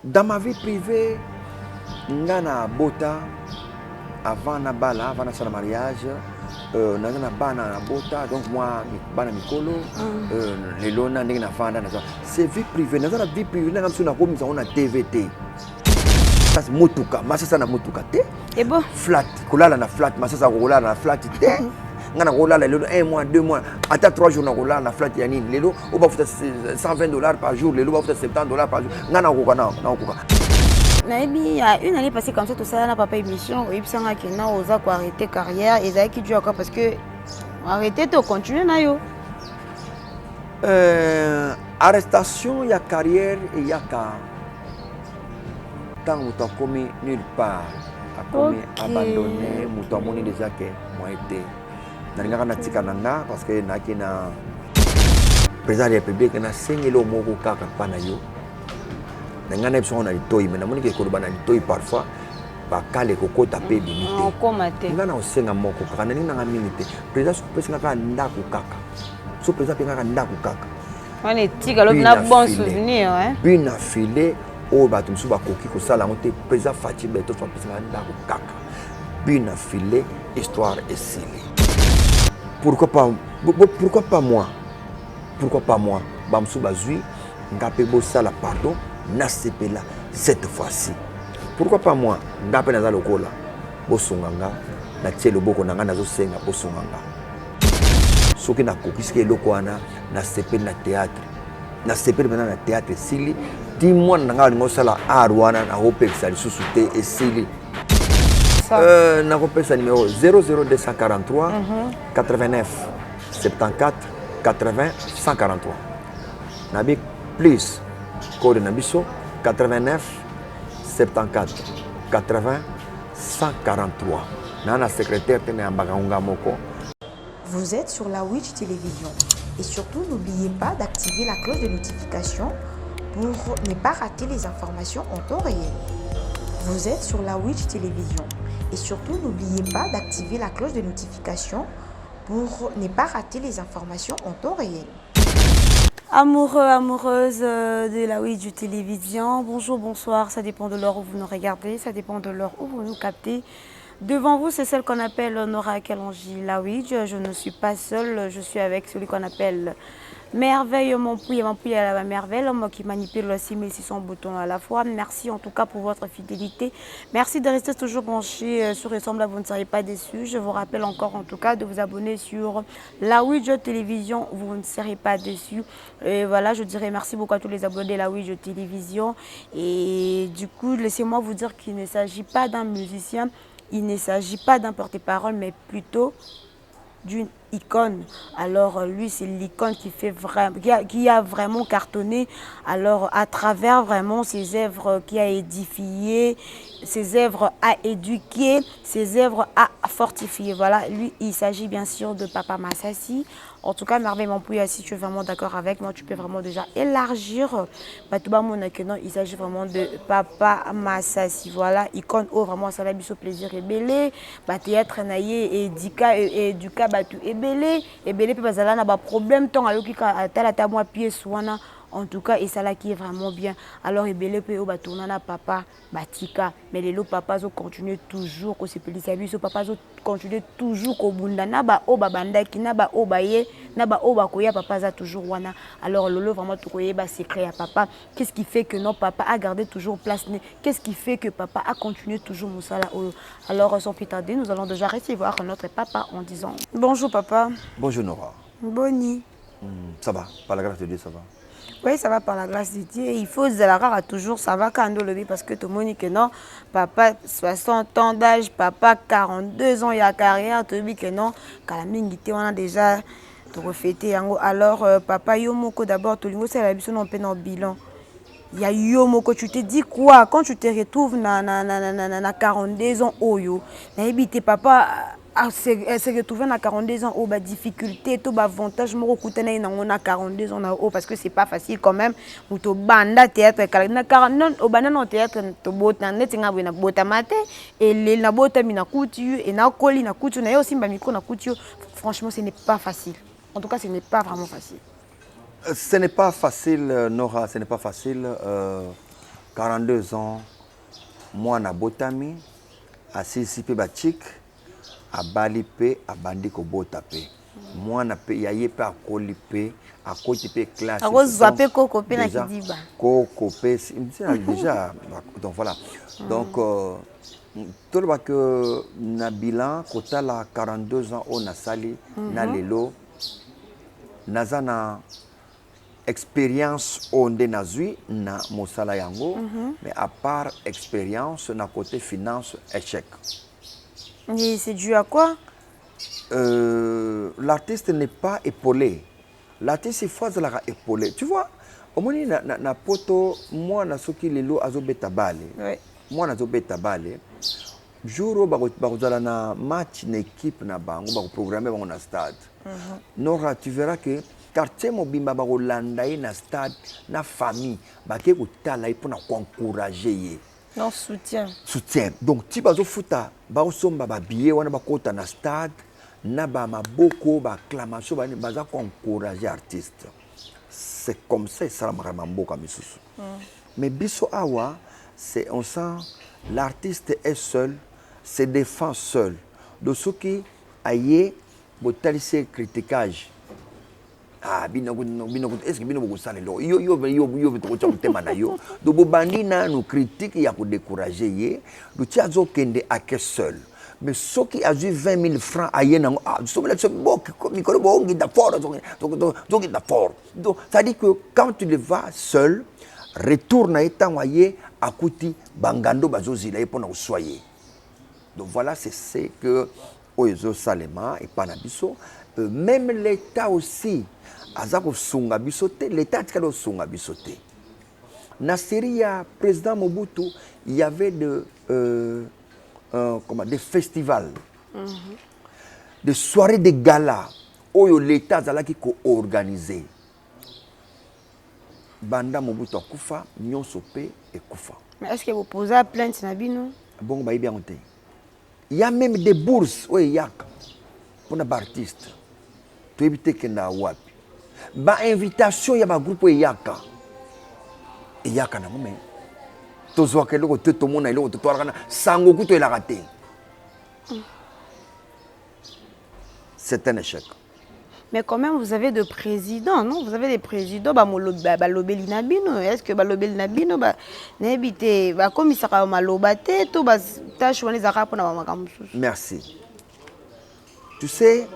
Dans ma vie privée, ngana bota avant na bala, avant na mariage, na bana na bota, donc moi bana mikolo, les lona ndenge na fanda na. C'est vie privée, na vie privée na kamso na komi za on a TVT. Ça c'est motuka, masasa na motuka te. Et bon, flat, kolala na flat, masasa kolala na flat te. Ngana kolala lelo 1 mois, 2 mois, ata 3 jours na kolala na flat ya nini. Lelo on va faire $120 par jour, lelo on va faire $70 par jour. Ngana kokana na koka. il y a une année passée comme ça, tout ça, n'a pas émission. Et puis, ça a osé arrêter carrière. Et ça qui dure encore parce que arrêter, tu continues, Nayo. Arrestation, il y a carrière et il y a car. Tant que tu as commis nulle part, tu as commis abandonné, tu as monné déjà que moi été. Nanga na tika nanga parce que na kina président de la République na sengelo moko kaka pana yo. Nanga na besoin na litoi mais na moni ke koloba na litoi parfois ba kale kokota pe limité. En comate. Nga na osenga moko kaka na nini na minute. Président so pesi ngaka ndako kaka. So président pe ngaka ndako kaka. On est tika l'autre na bon souvenir hein. Bien affilé o ba tumsu ba koki ko sala ngote président Fatim Beto so pesi ngaka ndako kaka. Bien affilé histoire est scellée. Pourquoi pas moi? Pourquoi pas moi? Bamsou bazui, ngapé bosala pardon, na sepela cette fois-ci. Pourquoi pas moi? Ngapé naza lokola, bosunganga, na tie loboko nanga nazo senga bosunganga. Soki na kokiske loko wana na sepela na théâtre. Na sepela bana na théâtre sili, dis-moi nanga ngo sala arwana na opeksa lisusu te esili. Na repère numéro 00243 89 74 80 143. Nabi plus code Nabiso 89 74 80 143. Nana secrétaire tena mbagaunga moko. Vous êtes sur la Witch Télévision et surtout n'oubliez pas d'activer la cloche de notification pour ne pas rater les informations en temps réel. Vous êtes sur la Witch Télévision. Et surtout, n'oubliez pas d'activer la cloche de notification pour ne pas rater les informations en temps réel. Amoureux, amoureuses de la Witch Télévision, bonjour, bonsoir, ça dépend de l'heure où vous nous regardez, ça dépend de l'heure où vous nous captez. Devant vous, c'est celle qu'on appelle Nora Kalonji, la Witch. Je ne suis pas seule, je suis avec celui qu'on appelle Merveille, mon pouille à la merveille, l'homme qui manipule 6600 boutons à la fois. Merci en tout cas pour votre fidélité. Merci de rester toujours branché sur Ressemble, vous ne serez pas déçus. Je vous rappelle encore en tout cas de vous abonner sur la Witch Télévision, vous ne serez pas déçus. Et voilà, je dirais merci beaucoup à tous les abonnés de la Witch Télévision. Et du coup, laissez-moi vous dire qu'il ne s'agit pas d'un musicien, il ne s'agit pas d'un porte-parole, mais plutôt d'une icône. Alors lui, c'est l'icône qui fait vraiment, qui a vraiment cartonné. Alors à travers vraiment ses œuvres qui a édifié, ses œuvres à éduquer, ses œuvres à fortifier. Voilà, lui, il s'agit bien sûr de Papa Massassi. En tout cas, Merveille Mampouya, si tu es vraiment d'accord avec moi, tu peux vraiment déjà élargir. Il s'agit vraiment de Papa Massassi. Voilà, icône, oh vraiment, ça va bien plaisir et belé. Théâtre naïe, éduca, batu et belé. Et belé, parce que là, on a problème, tant alors qu'il a ta moi pièce, en tout cas, et ça là qui est vraiment bien. Alors, Ebele peut tourner na papa, batika, mais les lots papas ont continué toujours, que c'est plus service, papas ont continué toujours au bunda, na ba o babandaki, na ba o baye, na ba o bakoya, papa a toujours wana. Alors, lolo vraiment tout koye ba secret à papa. Qu'est-ce qui fait que non papa a gardé toujours place? Qu'est-ce qui fait que papa a continué toujours Moussala? Alors, sans plus tarder, nous allons déjà recevoir notre papa en disant bonjour papa. Bonjour Nora. Boni. Ça va, par la grâce de Dieu, ça va. Oui, ça va par la grâce de Dieu. Il faut Zalara toujours, ça va quand on le parce que tout le monde dit que non, papa 60 ans d'âge, papa 42 ans, il y a carrière, tu dis que non, quand la mingité, on a déjà refêté. Alors, papa Yomoko d'abord, tout le monde, c'est la mission on peut dans le bilan. Il y a Yomoko, tu te dis quoi quand tu te retrouves na 42 ans, Oyo, na papa. Se retrouver à 42 ans, oh, bah, difficulté, tout avantage, moi, on a 42 ans, oh, parce que c'est pas facile quand même. Ou to banda théâtre, na 42 au banana théâtre, to bota, netinga na bota mate, et les na bota mina couture, et na coli na couture, na aussi ma micro na couture. Franchement, ce n'est pas facile. En tout cas, ce n'est pas vraiment facile. Ce n'est pas facile, Nora, ce n'est pas facile. 42 ans mwana botami asisi pe bachik abali pe abandi kobota pe mwana pe yaye pe akoli pe akoti pe classe akozwa pe koko pe na kidiba koko pe déjà donc voilà donc toloba que na bilan kotala 42 ans on a sali na lelo naza na expérience onde nazui na mosala yango mais à part expérience na côté finance échec. Et c'est dû à quoi? L'artiste n'est pas épaulé. L'artiste il faut la épaulé. Tu vois, au moins na poto moi na soki lelo azobeta bale. Ouais. Moi na zobeta bale. Jour ba na match na équipe na bango ba programmer bango na stade. Nora tu verras que quartier mobimba ba rolanda na stade na famille ba ke kutala pour na encourager ye. Non, soutien. Soutien. Donc ti bazo futa ba osomba ba billet wana ba kota na stade na ba maboko ba acclamation ba baza ko encourager artiste. C'est comme ça ça la mboka misusu. Mais biso awa c'est on sent l'artiste est seul, se défend seul. De ce qui aye botalise critiquage. Ah bino est-ce que bino bokosala lo yo to tema na yo do bobandi na no critique ya ko décourager ye do ti azo kende ake seul mais ce qui a eu 20 000 francs aye na so bela so bok mikolo bongi da fort donc da fort donc ça dit que quand tu le vas seul retourne etant aye akuti bangando bazozila ye pona soyer. Donc voilà c'est ce que oyezo salema et panabiso même l'état aussi azako sunga bisoté l'état tikalo sunga bisoté na série ya président Mobutu il y avait des festivals des soirées de gala oyo l'état azalaki ko organiser banda Mobutu akufa nyonso pe ekufa. Mais est-ce que vous posez à plainte na bino? Bon ba bien monté. Il y a même des bourses oyo yaka pour les artistes. Tu éviter que na wapi. Ba invitation ya ba groupe yaka. Yaka na ngome. Tozo ke loko to mona loko to twarana sango kuto ela raté. C'est un échec. Mais quand même, vous avez de présidents, non? Vous avez des présidents, balobeli nabino. Est-ce que balobeli nabino, n'ébite, comme il sera malobate, tout tâche on les arabes pour na Merci. Tu sais,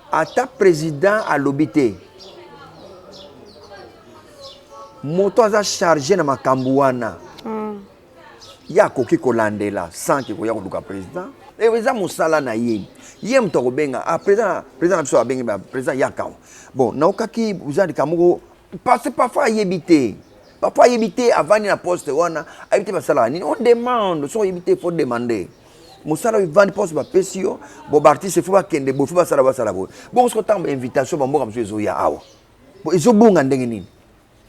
à ta président à l'obité, moto a chargé na makambouana. Ya koki kolandela sans que koya koluka président. Et vous avez mosala na ye. Ye mtoko benga a président biso abenga président yaka. Bon, na okaki vous avez kamugo parce parfois yebité. Parfois yebité avant na poste wana, habité basala ni on demande, so yebité faut demander. Mosala vendre poste ba pesio, bo artiste faut ba kende bo faut basala bo. Bon ce temps invitation ba mboka mso ezoya awa. Bo ezobunga ndenge nini?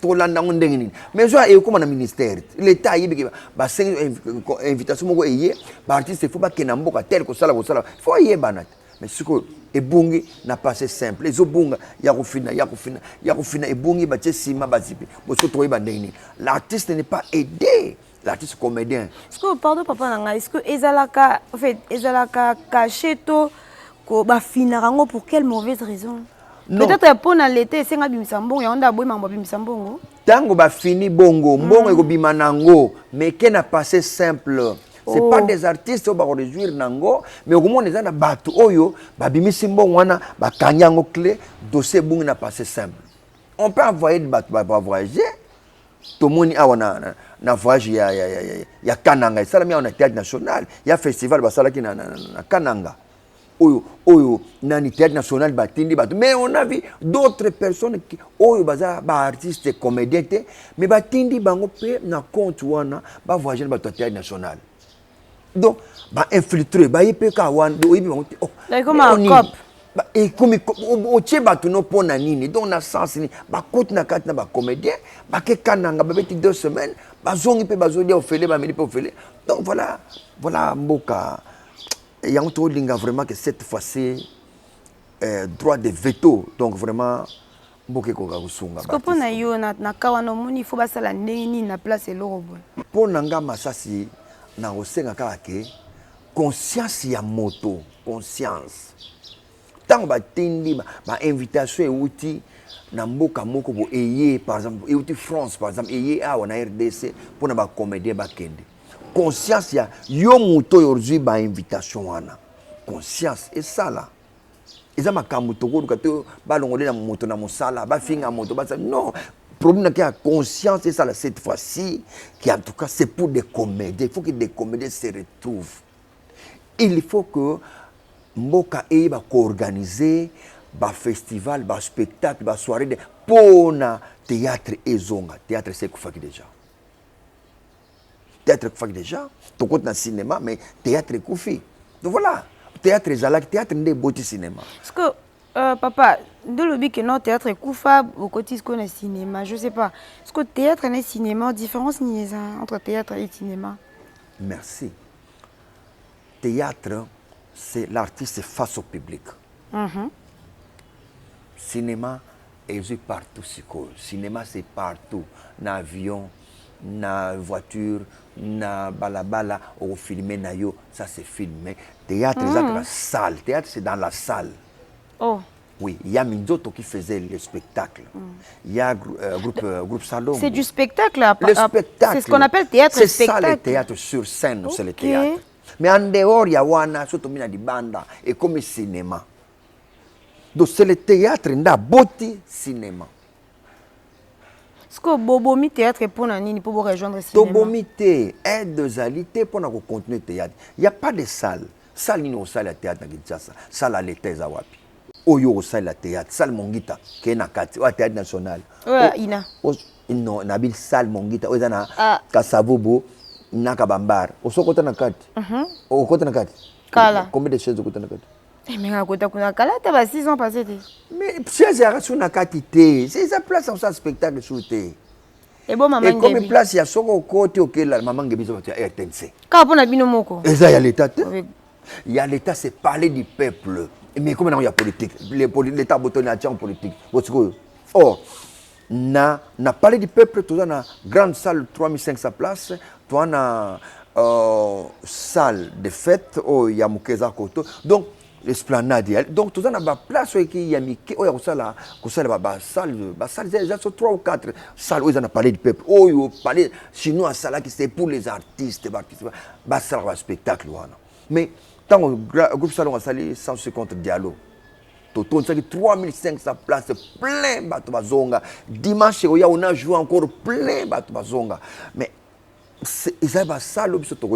Tolanda ndenge nini? Mais zo e comme na ministère, l'état yebi ba 5 invitation moko eye, ba artiste faut ba kena mboka tel ko sala faut yebana. Mais ce que ebungi na passé simple. Ezobunga ya kufina ebungi ba sima bazipi. Bo so to yeba ndenge nini? L'artiste n'est pas aidé. L'artiste comédien. Est-ce que pardon papa nanga, est-ce que ezalaka en fait ezalaka cacheto ko ba finarango pour quelle mauvaise raison? Peut-être pour na l'été c'est nga bimisambongo ya onda boy mamba bimisambongo. Tango ba fini bongo, mbongo eko bimanango, mais qui n'a passé simple. C'est pas des artistes qui vont réjouir nango, mais au moins les gens batu oyo, ba bimisimbongo wana, ba kanyango clé, dossier bongo n'a passé simple. On peut envoyer des batu ba voyager. Tout le monde a voyage ya Kananga, ça on a théâtre national, il y a festival basala qui na Kananga. Oyo nani théâtre national batindi batu, mais on a vu d'autres personnes qui oyo baza ba artistes comédiens mais batindi bango pe na compte wana ba voyager ba théâtre national. Donc ba infiltrer ba yepe ka wan do yibi bango oh comme un cop. Et comme au tcheba tu no pona nini donc na sens ni ba côté na kat na ba comédien ba ke kananga ba beti 2 semaines ba zongi pe ba zodi ofele ba meli pe ofele donc voilà mboka et on trouve linga vraiment que cette fois-ci droit de veto donc vraiment Mboke koka kusunga parce que pour na yo na kawana moni faut basala ndeni na place eloko boy pour nanga masasi na osenga kaka ke conscience ya moto conscience tant batindi ba invitation euti na mboka moko bo eye par exemple euti France par exemple eye awa na RDC pour na ba comédien ba kende conscience ya yo moto aujourd'hui ba invitation wana conscience et ça là ils ont makambo tokoluka te balongole na moto na mosala ba finga moto ba non problème qui a conscience et ça là cette fois-ci qui en tout cas c'est pour des comédiens il faut que des comédiens se retrouvent il faut que mboka e ba co-organiser ba festival ba spectacle ba soirée de pona théâtre ezonga théâtre c'est kufaki déjà théâtre kufaki déjà to compte na cinéma mais théâtre kufi donc voilà théâtre ezalaki théâtre nde boti cinéma parce que papa de lobby que non théâtre kufa au côté qu'on est cinéma je sais pas est-ce que théâtre et cinéma différence ni entre théâtre et cinéma merci théâtre c'est l'artiste face au public cinéma est partout cinéma c'est partout na avion na voiture na balabala au filmer na yo ça c'est filmé théâtre c'est dans la salle théâtre c'est dans la salle oh oui il y a Minzoto qui faisait le spectacle il y a groupe Salon c'est du spectacle le spectacle c'est ce qu'on appelle théâtre c'est spectacle ça le théâtre sur scène c'est le théâtre mais en dehors il y a wana surtout mina di banda et comme cinéma donc c'est le théâtre nda boti cinéma est-ce que bobomi théâtre pour nani pour rejoindre cinéma tobomité aide zalité pour na continuer théâtre il y a pas de salle ni au salle théâtre na Kinshasa salle à l'état zawapi oyo au salle théâtre salle Mongita qui est na kati au théâtre national ouais ina non nabil salle Mongita oza na Kasavubu na Kabambar osokota na kati okota na kati kala combien de chaises okota na kati mais akota kuna kala ta ba 6 ans passé mais chaises ya sur na kati te c'est ça place ça spectacle sur te et bon maman et comme place ya soko côté okela maman ngebi zo ya RTNC ka pona bino moko eza ya l'état il y a l'état c'est parler du peuple mais comme il y a politique l'état botonné en politique or na parler du peuple tout dans grande salle 3500 places toi na salle de fête oh ya mukeza koto donc l'esplanade donc tout ça na ba place qui ya miki oh ya kusala ba salle déjà sur 3 ou 4 salles où ils en parlé du peuple oh yo parler chinois ça qui c'est pour les artistes ba salle ba spectacle wana mais tant groupe salon a sali 150 dialogue toto ça qui 3500 places plein bato bazonga dimanche on a joué encore plein bato bazonga mais ça va salle biso to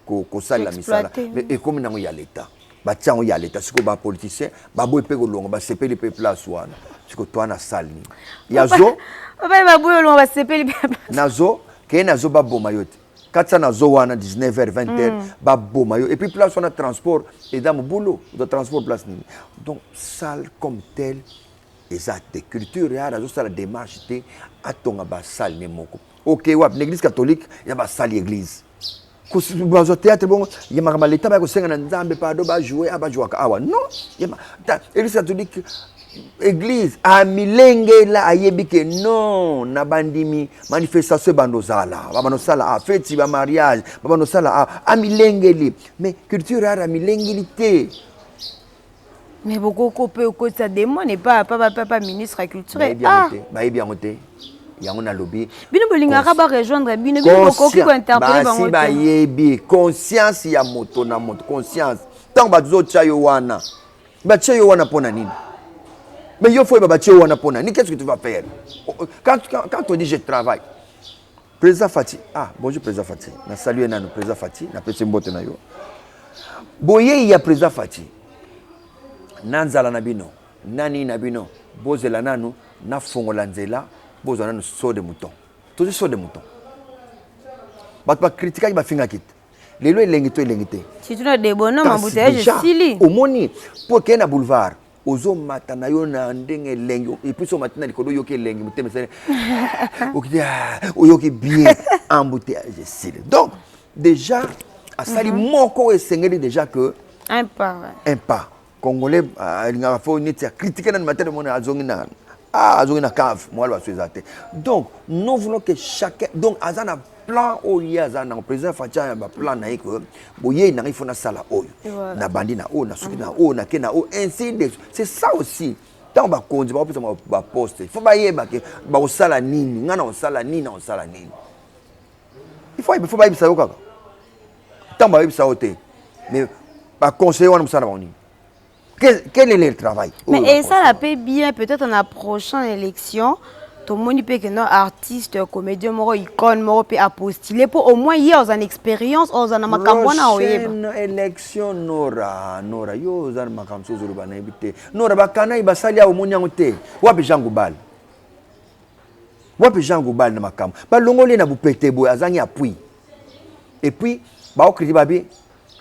ko sala misala mais et comme nango ya l'état batiango ya l'état siko ba politicien ba boy pe ko longa ba sepeli pe place wana siko to na salle ni yazo ba boy longa ba sepeli pe nazo ke nazo ba boma yote 400 nazo wana 19h 20h ba boma yo et puis place wana transport et dans mon boulot de transport place ni donc salle comme telle exacte culture ya nazo sala démarche te atonga ba salle ne moko OK wap l'église catholique ya ba salle église au théâtre bon il y a l'état ba ko senga na nzambe pado ba jouer aba jouaka awa non église catholique église a milenge la ayebi ke non na bandimi manifestation bandozala ba sala a fête ba mariage ba sala a milenge li mais culture a milenge li te mais beaucoup copé ko ça démon n'est pas ministre de la culture ba bien côté yango na lobby bino bolingaka ba rejoindre bino boko ki ko interpeller bango ba yebi conscience ya moto na moto conscience tant ba zo chayo wana ba chayo wana pona nini mais yo faut ba chayo wana pona ni qu'est-ce que tu vas faire quand on dit je travaille président Fati bonjour président Fati na saluer nanu président Fati na pese mbote na yo boye ya président Fati nanzala na bino nani na bino bozela nanu na fongola nzela bozana no saut de mouton tout saut de mouton ba critiquer ba finga kit lelo elengite si tu na de bonhomme embouteillage sili omoni pour que na boulevard ozo matana yo na ndenge lengi et puis so matana likodo yo ke lengi muteme sene oyo ki bien embouteillage sili donc déjà à sali moko esengeli déjà que un pas congolais il nga faut ni critiquer na matin de mon azongi na Ah, azongi na cave, moi le basouezate. Donc, nous voulons que chacun, donc azana plan oyo azana président Fatia ya ba plan na iko, boye na il faut na sala oyo. Na bandi na oyo, na suki na oyo, na ke na oyo, ainsi de suite. C'est ça aussi. Tant ba konzi ba opesa ba poste. Il faut ba yeba ke ba osala nini, ngana osala nini, na osala nini. Il faut ba yebisa yo kaka. Tant ba yebisa yo te. Mais ba conseiller wana musala ba nini. Quel est le travail? Mais et ça la paie bien, peut-être en la prochaine élection, tout le monde peut que nos artistes, comédiens, icônes, peut apostiller pour au moins y avoir une expérience, aux en makamwana prochaine élection Nora, yo zan makamso zuluba na ebite. Nora bakana ibasali ya omoni yango te. Wapi Jean Goubal? Wapi Jean Goubal na makam? Ba longole na bupete boy azangi appui. Et puis ba okriti babi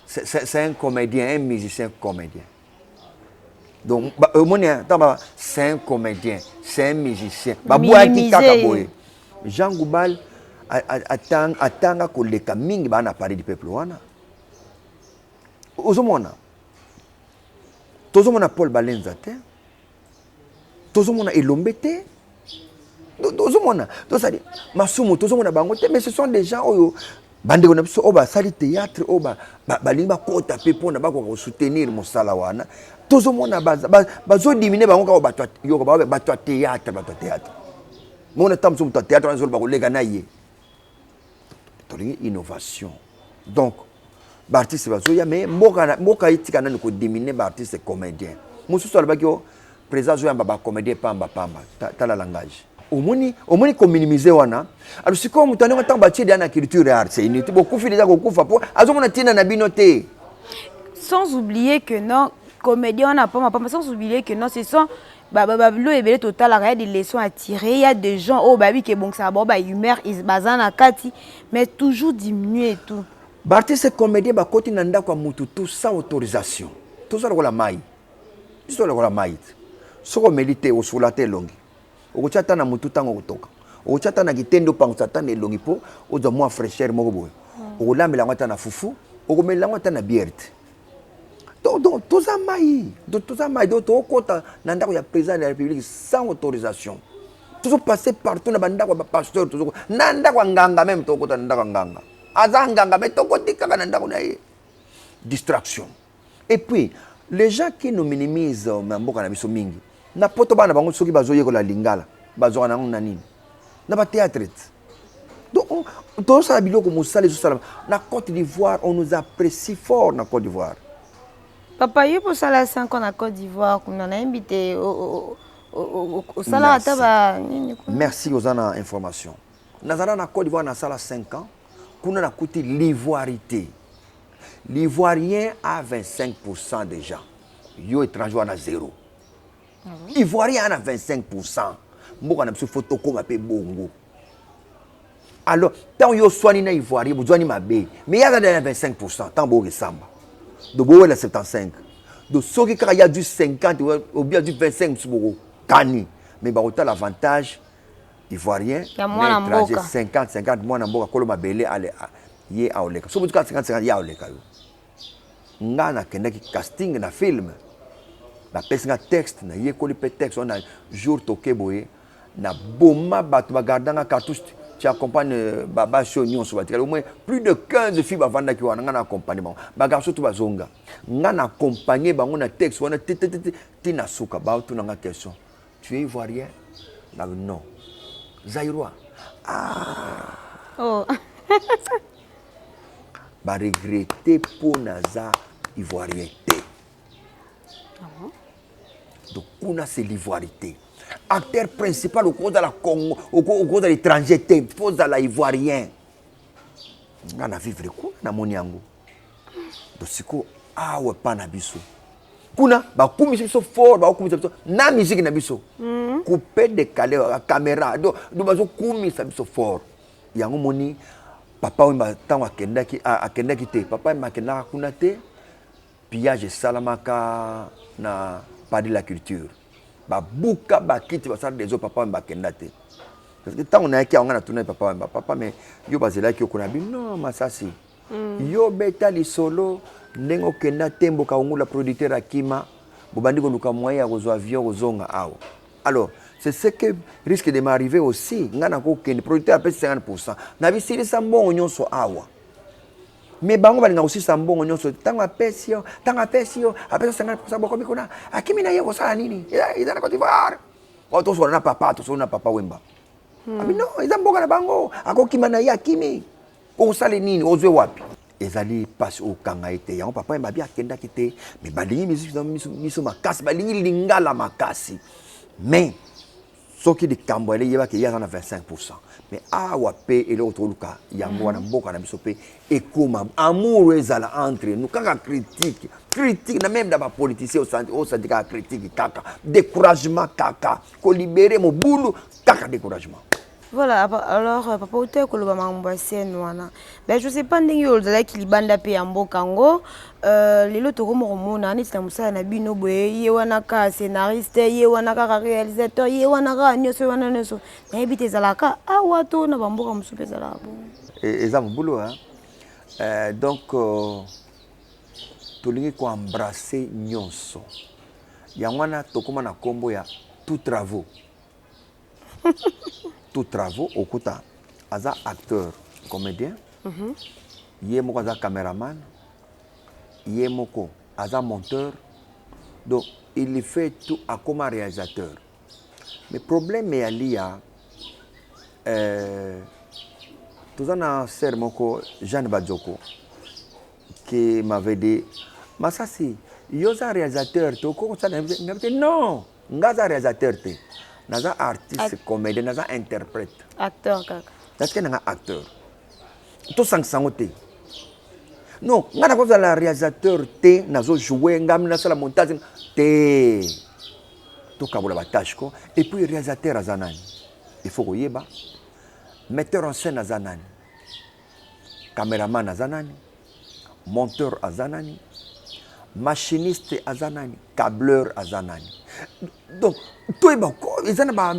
c'est un comédien, un musicien comédien. Donc, c'est un comédien, c'est un musicien. Jean Goubal attend que les camings va parler du peuple. Ozomona, tozomona Paul Balenza te, tozomona Elombete, tozomona, tozali Masumu, tozomona Bangote, mais ce sont des gens oyo. Bande on a biso oba sali théâtre oba balimba kota pe pona ba ko soutenir mosala wana tozo mona bazo diminuer bango ka bato yo ko ba bato théâtre mona tamso muto théâtre on zo ba ko lega na ye to innovation donc ba artiste bazo ya mais moka itika na ko diminuer ba artiste comédien musu so ba ki o présence yo ba comédien pamba tala langage omoni ko minimiser wana alors si comme mutane ngata batie dans la culture et art c'est inutile beaucoup fi déjà kokufa po azomona tina na binoté sans oublier que non comédien on a pas sans oublier que non ce sont lo ebele total il y a des leçons à tirer il y a des gens oh babi que bon ça bon ba humeur is bazana kati mais toujours diminuer et tout artiste comédien ba koti na ndako mutu tout sans autorisation tout ça la mai tout la mai soko mérité au soulate longi okochata na mutu tango kutoka okochata na kitendo pango satana elongi po ozo moi fraîcheur moko boye okolambela ngata na fufu okomela ngata na bierte donc tout ça mai donc okota na ndako ya président de la République sans autorisation toujours passer partout na bandako ba pasteur toujours na ndako nganga même to okota na ndako nganga azanganga mais to kotika na ndako na ye distraction et puis les gens qui nous minimisent mboka na biso mingi na poto bana bango soki bazoye ko la lingala bazoka na ngona nini na ba théâtre donc tout ça biloko musale so sala na Côte d'Ivoire on nous apprécie fort na Côte d'Ivoire papa yo pour ça la 5 ans na Côte d'Ivoire qu'on a invité au sala taba merci aux ana information nazala na Côte d'Ivoire na sala 5 ans kuna na kuti l'ivoirité l'ivoirien a 25% des gens yo étranger na 0 Ivoirien a 25%. Mboka na biso photo koma pe bongo. Alors, tant yo soigné na Ivoirien, vous soignez ma bé. Mais il y a 25%, tant beau ressemble. Donc, vous avez 75. Donc, ceux qui y a du 50 ou bien du 25, c'est beaucoup. Tani. Mais bah, autant l'avantage Ivoirien, étranger 50, moi na mboka kolo mabele ale ye a oleka. So, vous 50 ya oleka. Ngana kendaki casting na film. Na pesinga texte na yekoli pe texte on a jour toke boye na boma bato bagardanga cartouche tu accompagnes baba show nyonso batikala au moins plus de 15 filles bavanda ki wana ngana accompagnement bagarso to bazonga ngana accompagner bango na texte wana ti na suka ba tu na question tu es ivoirien na non zaïrois oh ba regretter pour naza ivoirien te donc kuna c'est l'ivoirité acteur principal au cours de la Congo au cours de l'étranger te pose à la ivoirien ngana vivre kuna na moni yango donc siko awe pana biso kuna ba kumisa biso fort ba kumisa biso na musique na biso couper décaler la caméra donc bazo kumisa biso fort yango moni papa wemba tango akendaki te papa wemba akendaka kuna te pillage salamaka na pas de la culture ba buka ba kiti ba sala des autres papa wemba akendate parce que tango na yaki anga na tuna papa wemba papa mais yo bazela ki okona bi non masasi yo beta li solo ndengo kenda tembo ka ongula producteur akima bobandi ko luka moyen ya kozwa avion kozonga awa alors c'est ce que risque de m'arriver aussi. Ngana ko ken producteur appelle 50%. Na bisili sambongo nyonso awa. Mais bango balinga aussi sambongo nyonso tanga pesio, appelle 50% boko bikona. Akimi na yego sala nini? Ida na Côte d'Ivoire. Oto so na papa wemba. Abi non, ida mboka na bango. Akokima na ya kimi. Ko sala nini? Ozwe wapi? Ezali passe au kanga ete. Yango papa mbabi akenda kite. Mais balingi miso makasi, balingi lingala makasi. Mais ce qui est camboué, il y a 25%. Mais awa pe et l'autre luka, yango na mboka na biso pe et comme amour ezala entre nous kaka critique na même dans les politiciens au syndicat critique kaka découragement kaka ko libérer mon boulot kaka découragement. Voilà, alors papa ote ko loba mambo sen wana. Ben je sais pas ndenge ozala ki libanda pe yambo kango lelo to ko mona neti na musala na bino boye ye wana ka scénariste ye wana ka réalisateur ye wana ka nyoso wana nyoso. Na ebite zalaka awa to na bamboka musupe zala bon. Et ça mon boulot hein. Donc tolingi ko embrasser nyonso. Yangwana tokoma na kombo ya tout travaux. Tout travaux au Kouta, aza acteur, comédien, yemoko aza caméraman, yemoko aza monteur, donc il fait tout à comme réalisateur. Mais le problème est lié tout un sœur moko Jeanne Badjoko qui m'avait dit, mais ça c'est, yoza réalisateur, non, ngaza réalisateur te. Naza artiste, comédien, naza interprète. Acteur kaka. Est-ce que naza acteur? Tout sangote. Non, ngana ko la réalisateur te nazo jouer ngam na sala montage te. To kabula batache ko et puis réalisateur azanani. Il faut ko yeba. Metteur en scène azanani. Caméraman azanani. Monteur azanani. Machiniste azanani, câbleur azanani. Donc tout est bon. Ils en ba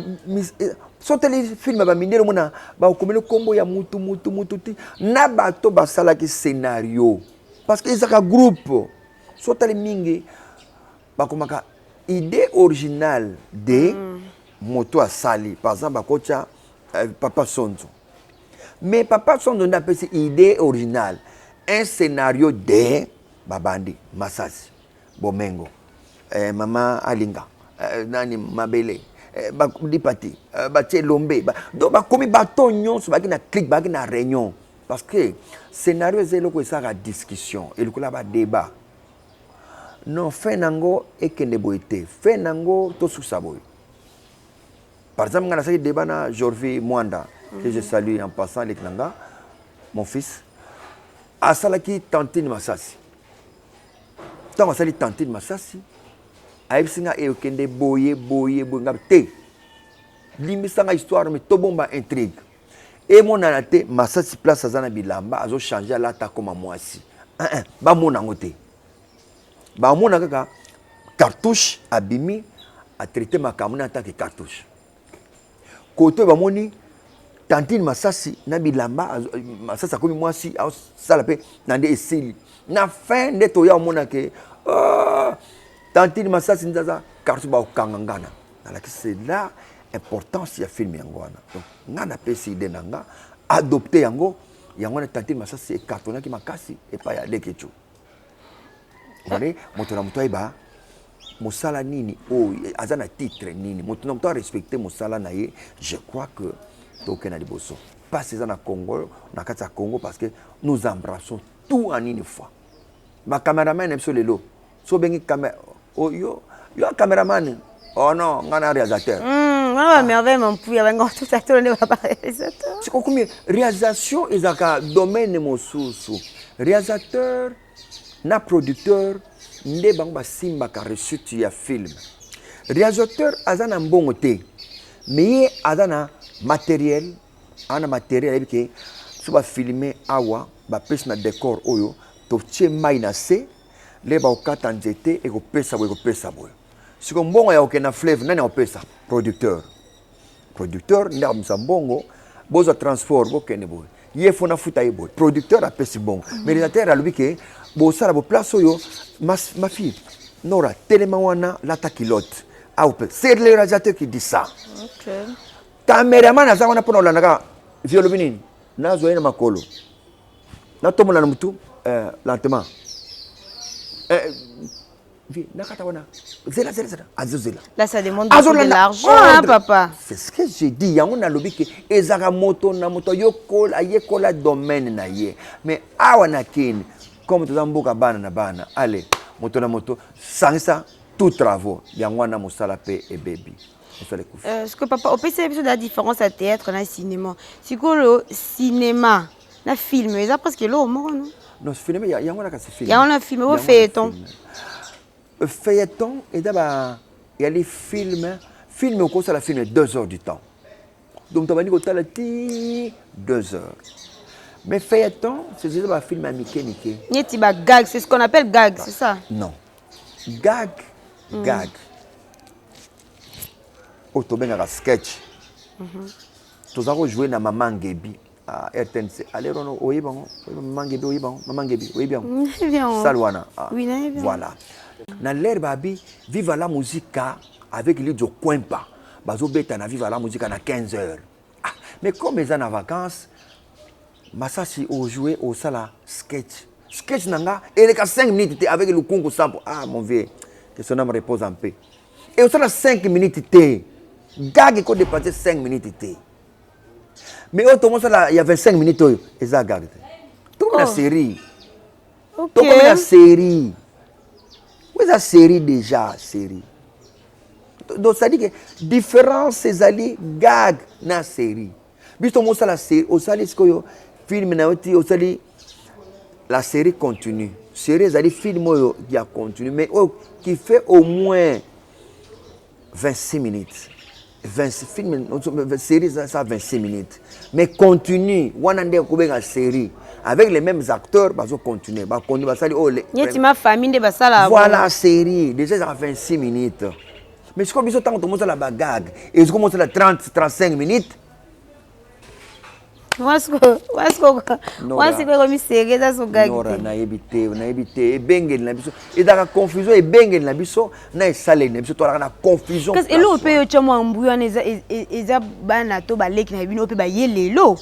sont les films ba minero mona ba komelo kombo ya mutu na ba to ba sala ki scénario parce que ils ont un groupe sont les mingi ba komaka idée originale de moto a sali par exemple ba kocha Papa Sonzo. Mais Papa Sonzo n'a pas cette idée originale, un scénario de Babandi, Masasi, Bomengo, Mama Alinga, Nani Mabele, Dipati, Batie Lombe. Donc, comme batonyon, c'est une clique, une réunion. Parce que le scénario, c'est une discussion, et le débat. Non, fait nango et que ne boite, fait nango to susaboy. Par exemple, on a fait débat na Jorvi Mwanda, que je salue en passant avec Nanga, mon fils. A salaki tantine Masasi. Tant que tantine Masasi, aïbsinga e okende boye ngab te. Limisanga histoire mais to bomba intrigue. Et mon anate Masasi place azana bilamba azo changer la ta comme moi si. Ba mona ngote. Ba mona kaka cartouche abimi a traité ma kamuna en tant que cartouche. Côté ba moni tantine Masasi na bilamba Masasi akomi moi si ça la pe nande esili. Na fin de to ya mona ke tantine Masasi ndaza cartouche ba okangangana. Alors c'est là importance ya film yango wana. Donc ngana pesi ide nanga adopter yango na tantine Masasi e cartona ki makasi e pa ya lekechu. Vale moto na moto iba mosala nini o azana titre nini moto na moto respecter mosala na ye. Je crois que tokena liboso pas c'est na Congo na kata Congo parce que nous embrassons tout en une fois. Ma cameraman est sur le lot. So bengi caméra oh yo cameraman. Oh non, ngana réalisateur. Ah merveille mon pouille avec tout ça tourner pas réalisateur. C'est comme réalisation ezaka domaine mosusu. Réalisateur na producteur nde bango basimba ka reçu ya film. Réalisateur azana mbongo te. Mais azana matériel, ana matériel que suba filmer awa ba pesa na décor oyo to tie mai na se le ba okata nzete e ko pesa boy. Si ko mbongo ya okena fleuve nani opesa producteur nda msambongo bozo transport bo kene boy ye fona futa ye boy producteur a pesi bon mais réalisateur a lobi ke bo sala bo place oyo ma fille nora telema wana lata kilote C'est le réalisateur qui dit ça. Ok. Caméraman aza wana pona olandaka violo binini nazo yena makolo natomola na mutu lentement nakata wana zela azozela Là, ça demande beaucoup de l'argent, hein, papa. C'est ce que j'ai dit. Yango na lobi ke ezaka moto na moto yokola yekola domaine na ye. Mais awa na kini comme toza mboka bana na bana. Allez, moto na moto sans ça tout travaux. Yango na mosala pe e baby. Est-ce que papa, on peut savoir la différence à théâtre et cinéma. C'est que le cinéma, le film, ils ont presque l'eau, non? Non, ce film, il y a un film. Il y a un film, il feuilleton. Feuilleton, et d'abord, il y a les films. Film, au cours de la film, 2 heures du temps. Donc, tu vas dire que 2 heures. Mais feuilleton, c'est juste un film américain. Gag, c'est ce qu'on appelle gag, c'est ça? Non. Gag. Tu as sketch. Tu as joué dans Maman Gebi à RTNC. Allez, oui, bon. Maman Gebi, oui, bon. Maman Gebi, oui, bien. Salwana. Oui, bien. Voilà. Dans l'air, babi, vive la musique avec l'idée Coimpa. Bazo beta na vive la musique à 15 heures. Mais comme ils sont en vacances, Masasi au joué au sala sketch. Sketch nanga, et il y a 5 minutes avec le Congo Sampo. Ah, mon vieux, que son âme repose en paix. Et au sala 5 minutes. Gag qui dépassé 5 minutes. Mais autrement, il y a 25 minutes. Et ça, gag. Tout comme la série. Ok. Tout comme la série. Oui, la série déjà, série. Donc, ça dit que différence, c'est ali gag na série. Bisto mo la série, au sali ce film na oti, au sali la série continue. Série ali film qui a continue, mais qui fait au moins 26 minutes. 26 films, série ça 26 minutes. Mais continue, one and one série avec les mêmes acteurs, bah ça continue, bah continue, bah ça ma famille de basala. Voilà série, déjà ça 26 minutes. Mais je crois que tant que tu la bagage et je commence à 30-35 minutes. Est-ce que comme série ça so gag. Nora na ebite e bengel na biso et dans la confusion e bengel na biso na salé na biso to la confusion. Parce que l'eau peut être mbuyo eza bana to baleki na bino pe ba yelelo.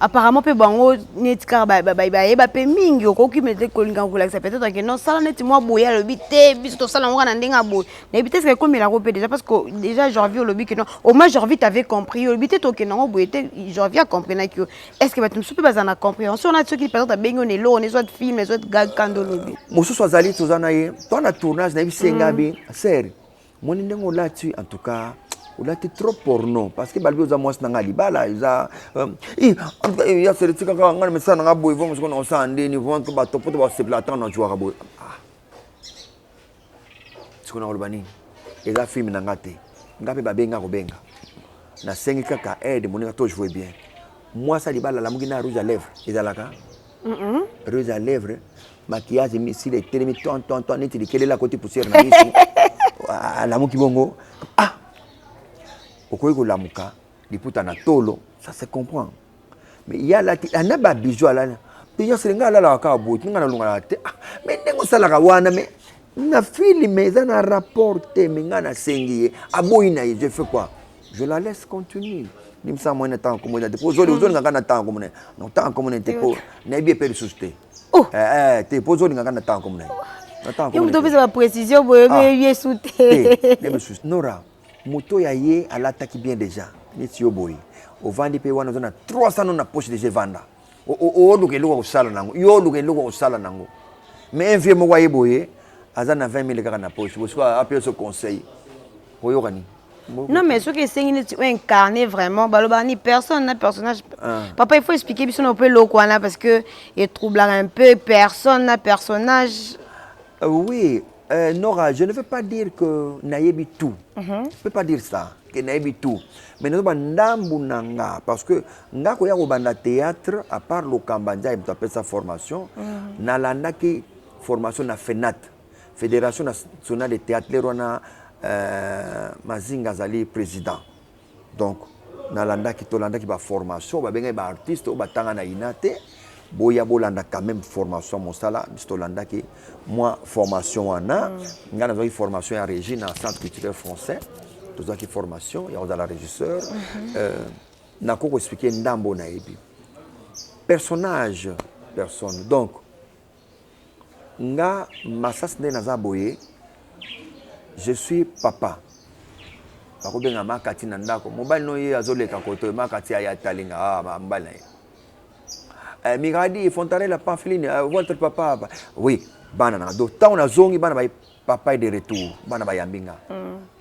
Apparemment pe bango net car ba pe mingi okoki mete kolinga kolakisa peut-être que non sala net moi boya le bité biso to sala ngana ndenga boy. Na bité c'est comme la rope déjà parce que déjà j'envie le bité que non au moins j'envie t'avais compris le bité to que non boy j'envie à comprendre que est-ce que tu peux pas en compréhension on a ceux qui peut-être bengo ne lo on est soit film les autres gag kando lobi. Mosu swazali tozana ye toi na tournage na bisenga bi sérieux. Mon ndengo là-dessus en tout cas on a été trop porno parce que balbi oza mwasi nanga libala iza il y a ces trucs quand on met ça dans boy vont qu'on ça ndeni vont que ba topoto ba se platan na jouer boy ce qu'on a olbani et la film nanga te ngape ba benga ko benga na sengi kaka aide moninga to jouer bien moi ça libala la mugina rouge à lèvres ezalaka rouge à lèvres maquillage missile et télé ton net de quelle la côté poussière na miso la muki bongo Okoyeko lamuka, liputa na tolo, ça se comprend. Mais il y a là, il y a des bijoux là. Il y a des gens là la kabo, tu n'as pas te. Mais nengo sala kawana mais na film mais ça n'a rapporté mais ngana sengi. Aboina je fais quoi? Je la laisse continuer. Nim sa moi na temps comme on a déposé aujourd'hui ngana temps comme on. Non temps comme on était pour na bien perdre souté. Te pozo ngana temps comme on. Attends. Il me donne la précision pour mieux souté. Nora. Moto ya ye alataki bien déjà neti yo boy o vandi pe wana zona 300 na poche de vanda o luke luko osala nango yo luke luko osala nango mais un vieux mo wa ye boye azana 20 000 kaka na poche soit appelle ce conseil oyo kani non mais ce que c'est incarné vraiment balobani personne na personnage papa il faut expliquer biso on peut lo kwana parce que il trouble un peu personne na personnage oui. Nora, je ne veux pas dire que naïbi tout. Je ne peux pas dire ça, que naïbi tout. Mais nous avons nanga parce que nga koya ko banda théâtre à part le Kambanja il appelle sa formation. Nalanda ki formation na FENAT, Fédération nationale de théâtre lerona Mazinga Zali président. Donc nalanda ki tolanda ki ba formation ba benga ba artiste ba tanga na inate boya bolanda quand même formation mon sala mistolanda ki moi formation wana ngana zo formation ya régie dans centre culturel français to zo ki formation ya la régisseur na ko expliquer ndambo na ebi personnage personne donc nga masas nde naza boye je suis papa bakobenga makati na ndako mobali no ye azoleka koto makati ya talinga mobali na ye Miradi, Fontarella, Pamphline, votre papa. Oui, banana. Donc, tant on a zongi, banana, papa est de retour. Banana, yambinga.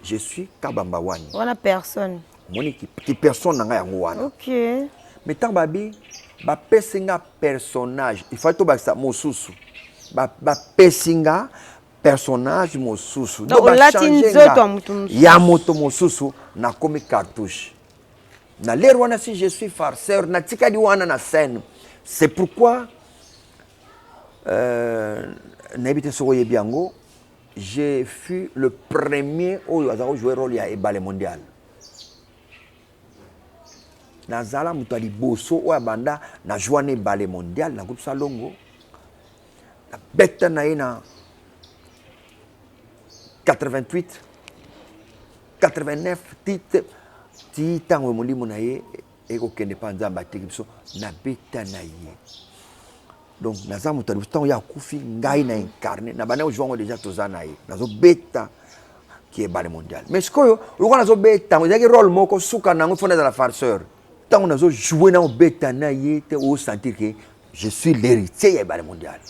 Je suis Kabamba Wani. On a personne. Mon équipe, qui personne n'a rien à Ok. Mais tant babi, ba pesinga personnage. Il faut que ça mon sous. Ba pesinga personnage mon sous. Donc, on l'a dit, ya moto mon sous na comme cartouche. Na l'air wana si je suis farceur, na tika di wana na scène. C'est pourquoi, j'ai fui le premier où il a joué le rôle à Ballet Mondial. Nazala Moutali Bosso, ou Abanda, na joué Ballet Mondial, na groupe Salongo. La bête na 88, 89, titan ou moli monaye. Et aucun n'est pas en bâtiment, na bêta naïe. Donc, naza mutali, tant ya koufi, ngai na incarné, na bana jouons déjà tous en naïe. Nazo bêta qui est balai mondial. Mais ce que vous nazo bêta, vous avez un rôle moko souka na ngufone dans la farceur. Tant nazo jouer na bêta naïe, te ou sentir que je suis l'héritier du balai mondial.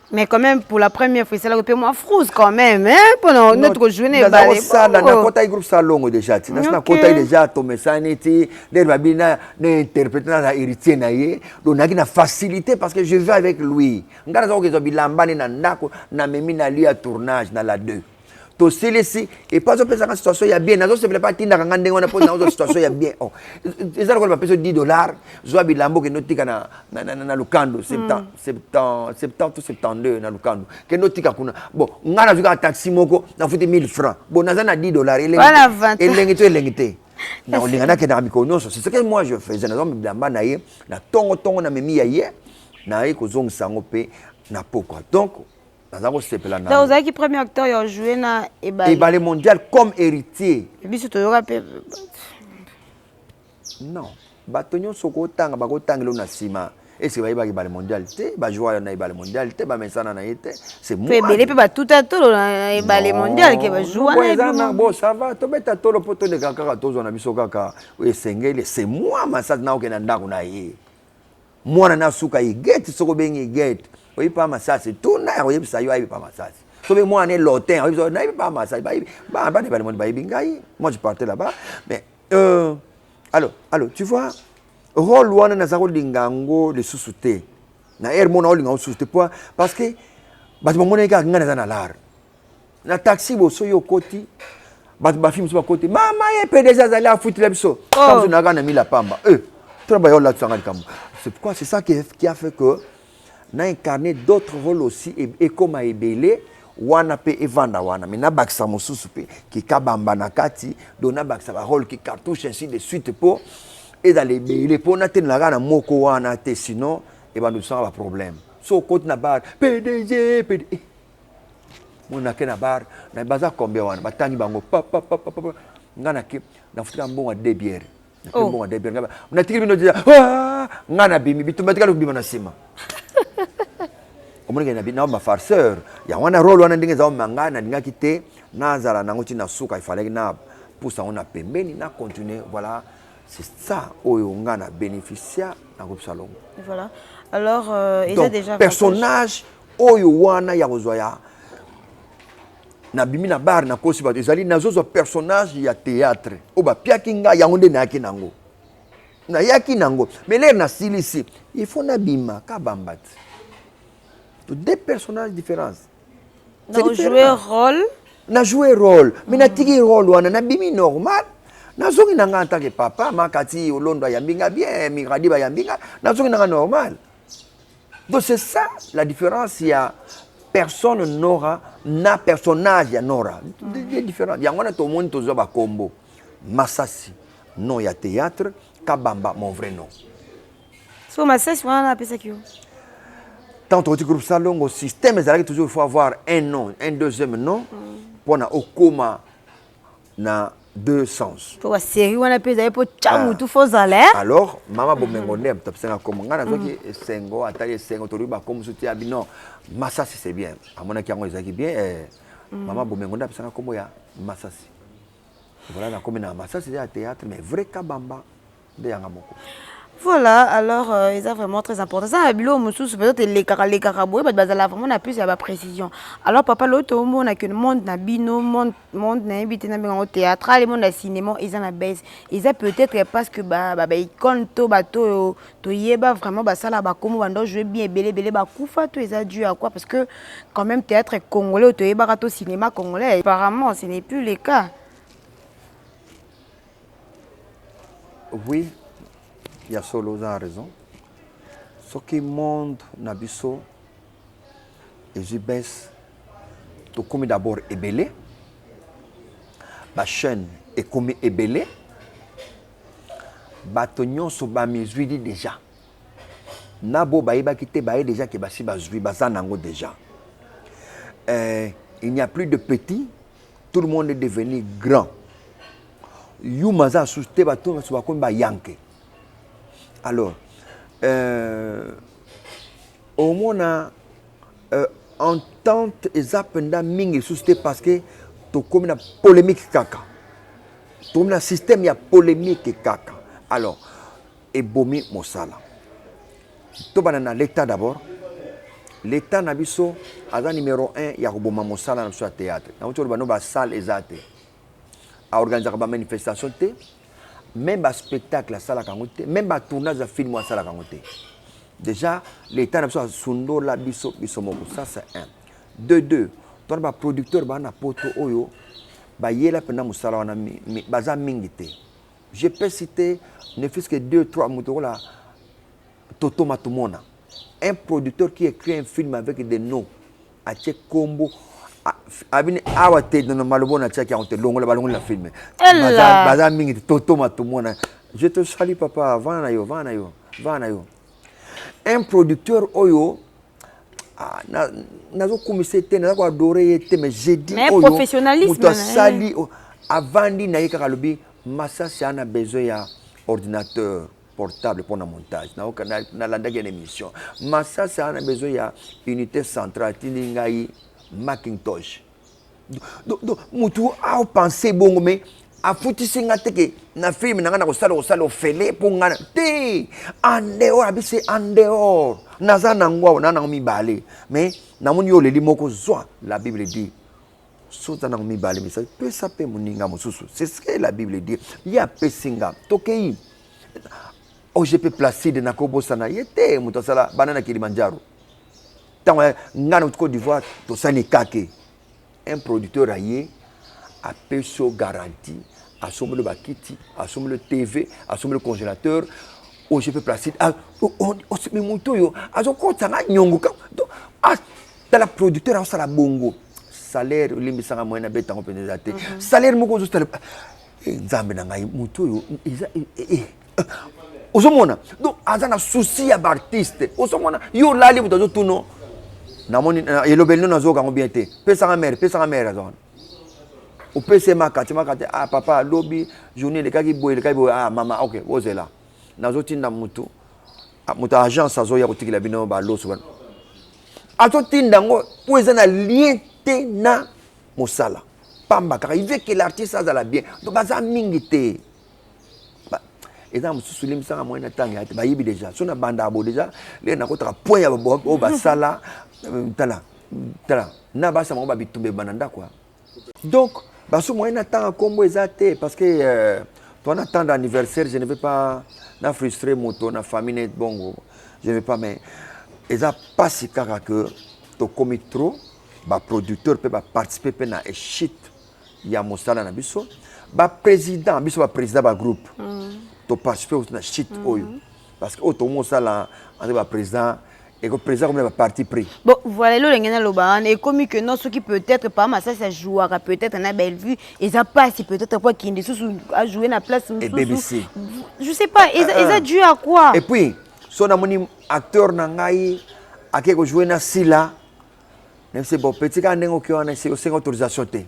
Mais quand même, pour la première fois, c'est là que moi frousse quand même, hein, pendant notre journée. Dans le côté groupe salon déjà, dans le côté déjà, ton message n'était, les babina n'interprétent pas l'héritier naïe, donc on a une facilité parce que je vais avec lui. On a raison que je bilambane na ndako na memi na lui à tournage na la 2. To selesi et pas au la situation ya bien, nazo se plaît pas tinda kanga ndengo na pose na situation ya bien. Oh, ils ont pas payé $10, zo bilambo que notika na lukando 70 ou 72 na lukando. Que notika kuna. Bon, ngana zuka taxi moko na futi 1000 francs. Bon, naza na $10 elengite. Na olingana ke na mikonoso. C'est ce que moi je faisais nazo bilamba na ye, na tongo na memi ya ye, na ye ko zongisa ngope na poko. Donc donc, vous avez qui premier acteur a joué dans Ballet Mondial comme héritier. Et puis, surtout, il y aura non. Batonyo soko tanga bako tangelo na sima. Et c'est ba Ballet Mondial te, ba jouer na Ballet Mondial te, ba mensana na yete. C'est moi. Puis belé ba tout à tout na Ballet Mondial qui va jouer na bon ça va, to beta tolo poto de kaka tozo na biso kaka esengele, c'est moi masat na okena ndako na ye. Moi na suka i get soko bengi get. Oui, pas massage, tout n'a rien, ça y est, pas massage. Sauf moi, on est lotin, on n'a pas massage, moi je partais là-bas. Mais, alors, tu vois, rôle ouana na zaro lingango le sous-souté. Na hermona lingango sous-souté parce que, bah, mon monnaie a ngana na lar. Na taxi, bo so yo koti, bah, film sur côté. Maman, et PDG allé à foutre la biso. Comme tu n'as pas mis la pamba. Travaillons là-dessus. C'est pourquoi c'est ça qui a fait que n'a incarné d'autres rôles aussi et comme a ebele wana pe evanda wana mais na baksa mosusu pe ki kabamba na kati dona baksa ba rôle ki cartouche ainsi de suite pour et dans les ebele pour na tenela na moko wana te sinon et ba nous ça va problème so côté na bar PDG mona ke na bar na baza combien wana batangi bango papa ngana ki na futra mbonga de bière mbonga de bière na tiki bino dia ngana bimi bitumatika bima na sima. Comme on a ma farceur, il y a un rôle où on a dit que manga na dinga kité na zala na ngoti na suka il fallait na pour ça on a pembeni na continuer voilà c'est ça où on a bénéficié na groupe salon. Voilà. Alors il a déjà personnage où wana ya rozoya na bimi na bar na kosi ba ezali na zozo personnage ya théâtre o ba piakinga ya onde na kinango na yaki nango mais l'air na silisi il faut na bima kabambati. Deux personnages différents. Donc jouer rôle. Na jouer rôle, mais na tigi rôle wana na bimi normal. Na zongi nanga en tant que papa, makati olondo yambinga bien, miradi ba yambinga, na zongi nanga normal. Donc c'est ça la différence, il y a personne n'aura na personnage ya nora. Des différents. Ya ngona to monde tozo ba combo. Masasi, non ya théâtre, Kabamba mon vrai nom. So Masasi wana apesa kio. Tant que groupe salon au système ezalaki toujours il faut avoir un nom, un deuxième nom pour na okoma na deux sens. Pour la série wana pesa pour chamu tout faut zala. Alors mama bomengo nde tapsanga comme ngana zoki sengo atali sengo to riba comme soutien abino Masasi c'est bien. Amona ki yango ezaki bien mama bomengo nde tapsanga comme ya Masasi. Voilà na comme na Masasi c'est théâtre mais vrai kabamba de yanga moko. Voilà, alors c'est vraiment très important. Ça, peut-être les caraboués, mais vraiment on a plus de précision. Alors papa, l'autre on a que le monde na bino, monde na invité na au théâtre, le monde na cinéma, ils en a baisse. Ils a peut-être parce que ils comptent bateau to yeba vraiment ça là comme on doit jouer bien belé kufa to ils a dû à quoi parce que quand même théâtre congolais to yeba to cinéma congolais. Apparemment, ce n'est plus le cas. Oui. Il y a solo a raison. Ce qui monde nabiso et je baisse to comme d'abord ébélé. Ba chaîne est comme ébélé. Ba tonyon so ba mizui déjà. Nabo ba iba kité ba déjà que ba si ba zui ba zanango déjà. Il n'y a plus de petits, tout le monde est devenu grand. Yumaza souté ba to so ba comme ba yanke. Alors, au moins, entente et zapenda mingi susté parce que tu comme une polémique kaka. Tu comme un système il y a polémique kaka. Alors, et bomi mosala. Tu banana l'État d'abord. L'État nabiso aza numéro 1 il y a boma mosala na sur théâtre. Na tu bano ba salle ezate. A organiser ba manifestation té. Même un spectacle à Sala Kangote, même un tournage de film à Sala Kangote. Déjà, l'État n'a pas sundo la biso moko. Ça c'est un. Deux. Toi ba producteur ba na poto oyo ba yela pena musala wana baza mingite. Je peux citer ne fût-ce que 2-3 moutons là. Toto Matumona. Un producteur qui écrit un film avec des noms. A Kombo. Abine awate dans malobo na tchaki on te longo la balongo la film baza mingi toto matumona je te salue papa va na yo un producteur oyo nazo commissaire te nazo adorer te mais j'ai dit oyo professionnalisme muto sali avandi na yeka lobi Masasi ana besoin ya ordinateur portable pour le montage na landa une émission Masasi ana besoin ya unité centrale tiningai Macintosh. Donc, mutu a pensé bon mais a foutu singa teke na film na ko sala fele pour ngana te en dehors abise en dehors naza nangwa na mi balé mais na moni yo leli moko zwa la Bible dit sota na mi balé mais ça peut saper moninga mususu c'est ce que la Bible dit il y a pesinga tokei oh je peux placer de nakobo sana yete mutu sala banana Kilimanjaro. Dans Côte d'Ivoire, un producteur aillé a payé garantie, a sommé le bakiti, a sommé le TV, a sommé le congélateur. Oh, je peux placer. Mais mon toyo, a son compte, ça n'a nyongo. Dans la producteur, ça la bongo. Salaire, l'immissaire à moyen bête en pénétrité. Salaire, mon compte, c'est le. Zambé, mon toyo, Osomona. Donc, azana souci à l'artiste. Osomona, yo lali vous dans tout non. Namoni elobelino nazoka ngobien te. Pesa mère azon. Au PC makati ah papa lobby journée le kaki boy ah mama OK, ozela. Nazotinda mutu. Mutu agence azoya kotikila bino ba loso. Azotinda ngo po ezana lien te na mosala. Pamba car il veut que l'artiste ça la bien. Donc baza mingité. Et dans ce sulim ça moi na tanga ba yibi déjà sona banda abo déjà les na kotaka point ya bo ba sala tala na ba sama ba bitumbe bananda quoi. Donc baso moi na tanga kombo ezate parce que ton attend d'anniversaire je ne vais pas na frustrer moto na famille bongo je ne vais pas mais eza pas si kaka que to komi trop ba producteur peut ba participer pe na shit ya mosala na biso ba président biso ba président ba groupe to participer au shit oyo parce que auto mosala en ba président et que président comme le parti pris. Bon voilà le ngena loba et comme que non ce qui peut-être pas mais ça jouera peut-être na belle vue et ça passe peut-être quoi qui à jouer na place et BBC. Je sais pas ils a dû à quoi. Et puis so namoni acteur na ngai akeko jouer na sila même c'est bon petit quand nengo ki wana c'est aussi autorisation te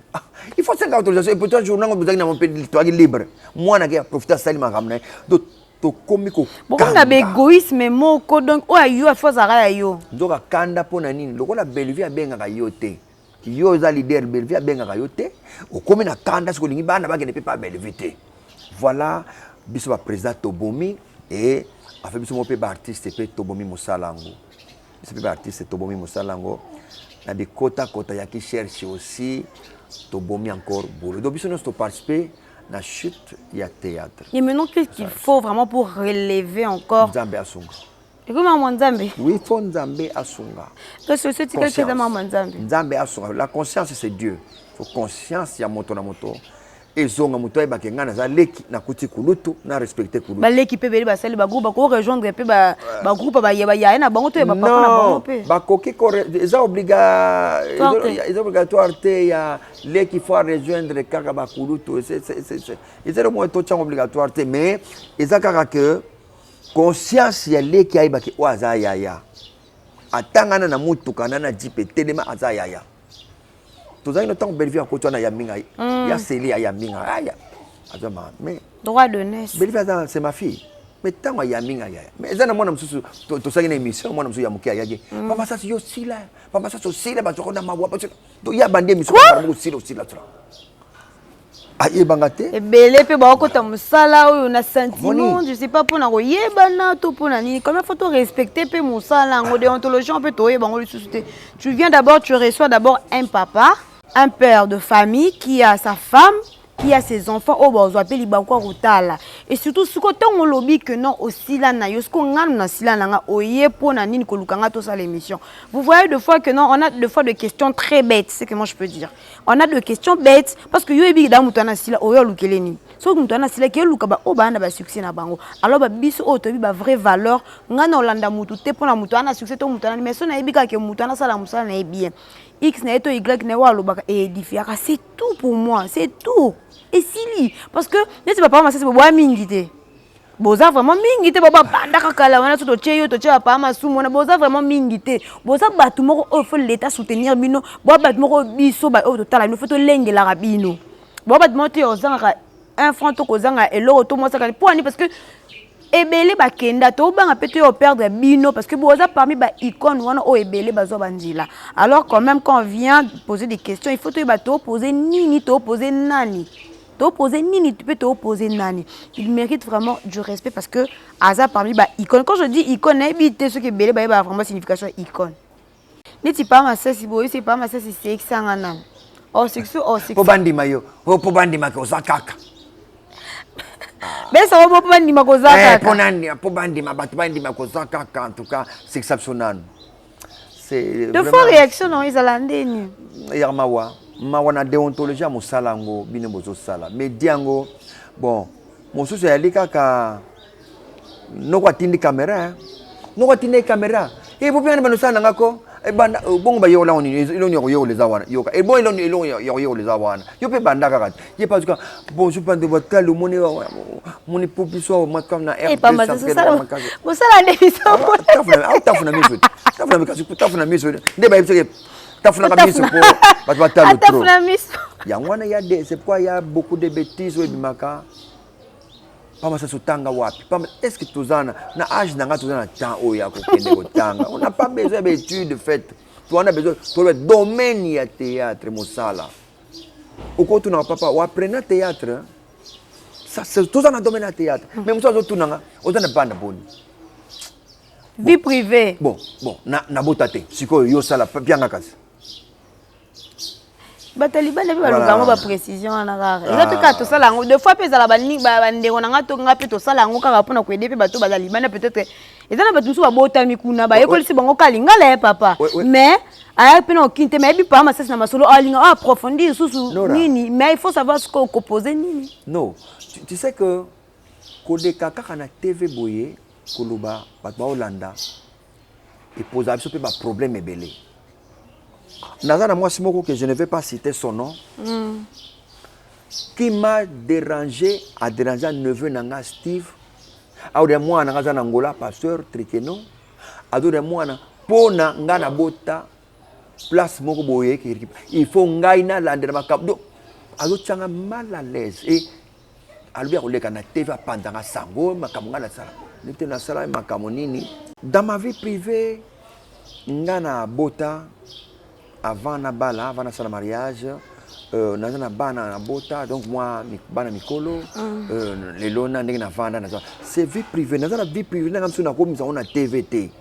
il faut 5 autorisation et pourtant jour nango buzaki na mon pays toi libre moi na ki profiter sali makamna donc to komiko bon on a égoïsme moko donc o ayo a faut zara yo ndoka kanda pona nini lokola Bellevue abengaka yo te yo za leader Bellevue abengaka yo te okomi na kanda siko lingi bana bakene pe pa Bellevue te voilà biso ba président Tobomi et afin biso mo pe ba artiste pe Tobomi Mosalango biso pe ba artiste Tobomi Mosalango na de kota ya qui cherche aussi Tobomi encore boulot donc biso nous participer la chute il y a théâtre et maintenant qu'est-ce qu'il faut vraiment pour relever encore Nzambe asunga et comment Nzambe oui faut Nzambe asunga que ce que c'est maman Nzambe Nzambe asunga la conscience c'est Dieu faut conscience ya moto na moto ezonga moto ba kenga za leki na kuti kulutu na respecter kulutu ba leki pe beli ba sali ba groupe ko rejoindre pe ba groupe ba ya na bango to ba papa na bango pe ba koki eza obligatoire te ya leki faut rejoindre kaka ba kulutu c'est le mot to tchang obligatoire te mais eza kaka que conscience ya leki ai ba ki waza ya atangana na mutuka na jipe telema aza ya tozali no temps Bellevue akoto na yaminga ya seli ya yaminga aya azama mais droit de naissance Bellevue c'est ma fille mais tango yaminga ya mais ezana mwana msusu tosali na émission mwana msusu ya mukia yage papa ça yo sila papa ça so sila ba tokona mawa to ya bande émission ba mo sila tra aye bangate ebele pe ba okota musala oyo na sentiment je sais pas pona ko yebana to pona nini comment faut respecter pe musala ngo déontologie on peut to yebango lisusu tu viens d'abord tu reçois d'abord un papa un père de famille qui a sa femme, qui a ses enfants, oh bah on appelle Ibakwa Rutala. Et surtout ce côté on lobby que non aussi là na yosko ngam na sila na oye pour na nini kolukanga tout ça l'émission. Vous voyez deux fois que non on a deux fois de questions très bêtes, c'est que moi je peux dire. On a des questions bêtes parce que yo ebi da mutana sila oyo lukeleni. So mutana sila ke luka ba o ba na ba succès na bango. Alors ba biso o to bi ba vraie valeur ngana olanda mutu te pour na mutana succès to mutana mais so na ebi ka ke mutana sala musala na bien. X na eto Y na wa lobaka édifiaka c'est tout pour moi, c'est tout. Et si parce que ne c'est pas ma c'est boa mingité. Boza vraiment mingité baba banda kakala wana to cheyo to cheya pa ma sumo na boza vraiment mingité. Boza batu moko o faut l'état soutenir bino. Boa batu moko biso ba o total il faut to lengela rabino. Boa batu moko to zanga un franc to kozanga elo to mo saka pour ani parce que ebele bakenda to banga pété au perdre bino parce que boza parmi ba icône wana o ebele bazo bandila. Alors quand même quand on vient poser des questions, il faut te bato poser nini to poser nani. To poser nini tu peux te poser nani. Il mérite vraiment du respect parce que aza parmi ba icône. Quand je dis icône, éviter ce que ebele ba vraiment signification icône. Neti pas ma c'est boy, c'est pas ma c'est excellent. Oh c'est po bandi mayo, po bandi mako zakaka. Mais ça va pas ni makozaka. Po bandi mabatu bandi makozaka en tout cas c'est exceptionnel. C'est de fois réaction non ils alandeni. Ya mawa na déontologie ya musalango bine bozo sala. Mais diango bon mosusu ya likaka noko atindi caméra. Noko atindi caméra. Et vous bien banusana ngako e banda bongo ba yola oni iloni yo les awana yoka e bon iloni yo les awana yo pe banda kaka ye parce que bon je pense de votre cas le moni popiso matkam na air pas ça vous ça la démission tafuna miso ndeba yebse tafuna miso po batalo trop yangwana ya de c'est pourquoi il y a beaucoup de bêtises au bimaka Pama sa sutanga wapi? Est-ce que tozana na âge nanga tozana temps oya ko kende ko tanga? On n'a pas besoin d'études faites. On a besoin de domaine ya théâtre mosala. Au quand tu n'as pas ou apprendre théâtre. Ça c'est tozana domaine ya théâtre. Mais moi zo tunanga, ozana banda boni. Vie privée. Bon, na botate. Siko yo sala bien ngakazi. Bataliban ne ba lugamo ba précision na rare. Eza pe ka to sala ngo deux fois pe za la bani ba ndeko na ngato ngapi to sala ngo ka pona ko aider pe bato bazaliban peut-être. Eza na batu so ba botami kuna ba yekolisi bango kalinga la papa. Mais aya pe no kinte mais bi pa ma sese na masolo alinga approfondir susu nini mais il faut savoir ce qu'on composer nini. Non, tu sais que kodeka kaka na TV boye koluba bato ba Hollanda et posa biso pe ba problème ebele. Nazana moi Simoko que je ne vais pas citer son nom. Qui m'a dérangé, a dérangé un neveu nanga Steve. Aoude moi na ngaza na Angola pasteur Trikeno. Adore moi na pona ngana bota place moko boye il faut ngaina landera makabdo. Azo tchanga mal à l'aise et alubia koleka na TV pendant sango makamanga la sala. Nite na sala makamonini. Dans ma vie privée ngana bota avant na bala avant na sala mariage na bana na bota donc moi bana mikolo les lona ndenge na vanda na c'est vie privée na vie privée na mso na ko misa on TVT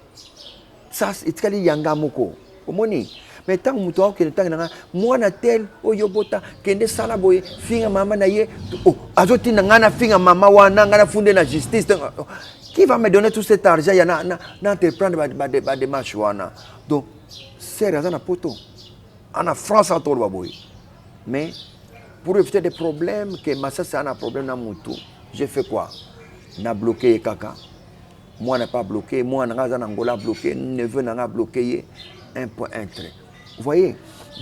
ça itikali yanga moko omoni mais tant muto au kene tant na moi na tel oyo bota kende sala boye finga mama na ye azoti na ngana finga mama wana ngana funde na justice qui va me donner tout cet argent ya na entreprendre ba démarche wana donc c'est raison na poto en France en tolo boye. Mais pour éviter des problèmes, que Massa c'est un problème dans mon tour, j'ai fait quoi? N'a bloqué Kaka. Moi n'a pas bloqué, moi n'a pas Angola bloqué, neveu n'a pas bloqué 1.1 trait. Vous voyez?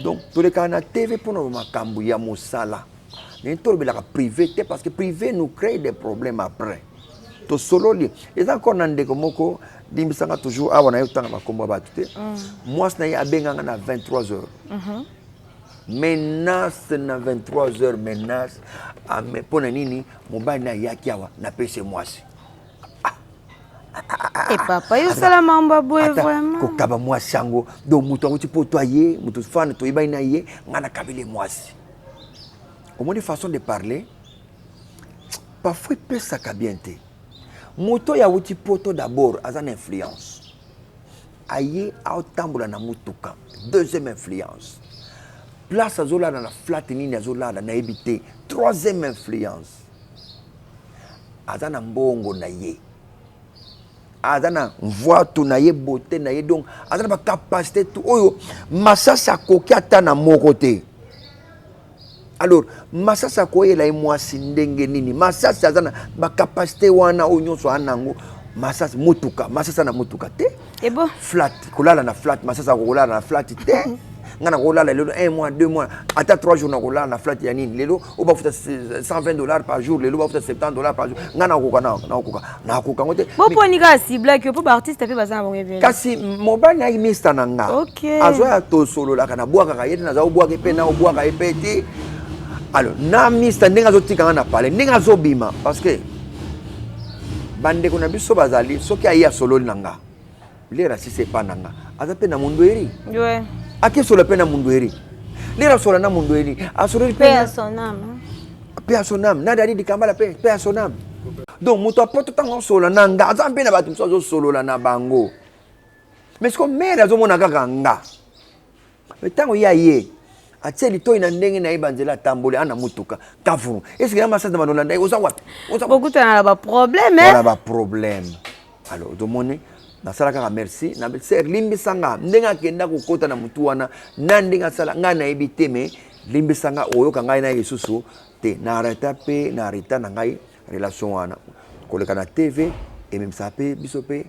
Donc, tous les cas, on a TV pour nous macambouya moussala. Mais tout le privé, parce que privé nous crée des problèmes après. Tout solo li. Et encore dans des komoko, dimisanga toujours ah on a eu temps à combat battu. Moi c'est na benga na 23h. Menace na 23h menace a me pona nini mobile na yaki awa na pese mwasi. Et papa yo sala mamba boye vraiment. Ko kaba mwasi yango do muto ngo tipotoyer muto fan to iba na ye ngana kabile mwasi. Au moins de façon de parler parfois peut ça kabienté. Moto ya wuti poto d'abord as une influence. Aye au tambola na mutuka. Deuxième influence. Place azola na flat nini azola na ebité. Troisième influence. Azana mbongo na ye. Azana voix tout na ye beauté na ye donc azana ba capacité tout oyo masasa kokiata na mokote. Alors, masasa koyela mwasi ndenge nini masasa zana ba capacité wana onyonso anango masasa mutuka masasa na mutuka te et bon flat kolala na flat masasa kolala na flat te ngana kolala lelo 1 mois 2 mois ata 3 jours na kolala na flat ya nini lelo oba futa $120 par jour lelo oba futa $70 par jour ngana koka na koka ngote bon pour ni ka cible que pour artiste pe bazana bonge bien kasi mobile na mista nanga OK azoya to solo la kana bwaka kayete na za bwaka pe na bwaka epete. Alors, na mista ndenge azotika na parler ndenge azobima parce que bande ko na biso bazali soki aya solo nanga lera si c'est pas nanga azape na mundu eri ouais ake solo pe na mundu eri lera solo na mundu eri asolo pe à son âme pe à son âme na dali dikambala pe à son âme donc muto apoto tango solo nanga azampe na batu so solo la na bango mais ce que mère azomona kaka nga mais tango ya ye ateli to ina ndenge na ibanzela tambole ana mutuka kafuru est-ce que ma sante manona ndai oza wapi beaucoup na ba problème on a ba problème alors do moni na sala kaka merci na ser limbisanga ndenga kenda kokota na mutu wana na ndenga sala nga na ebite me limbisanga oyo kanga na yesusu te na arrêta pe na arrêta na ngai relation wana koleka na TV et même ça pe bisope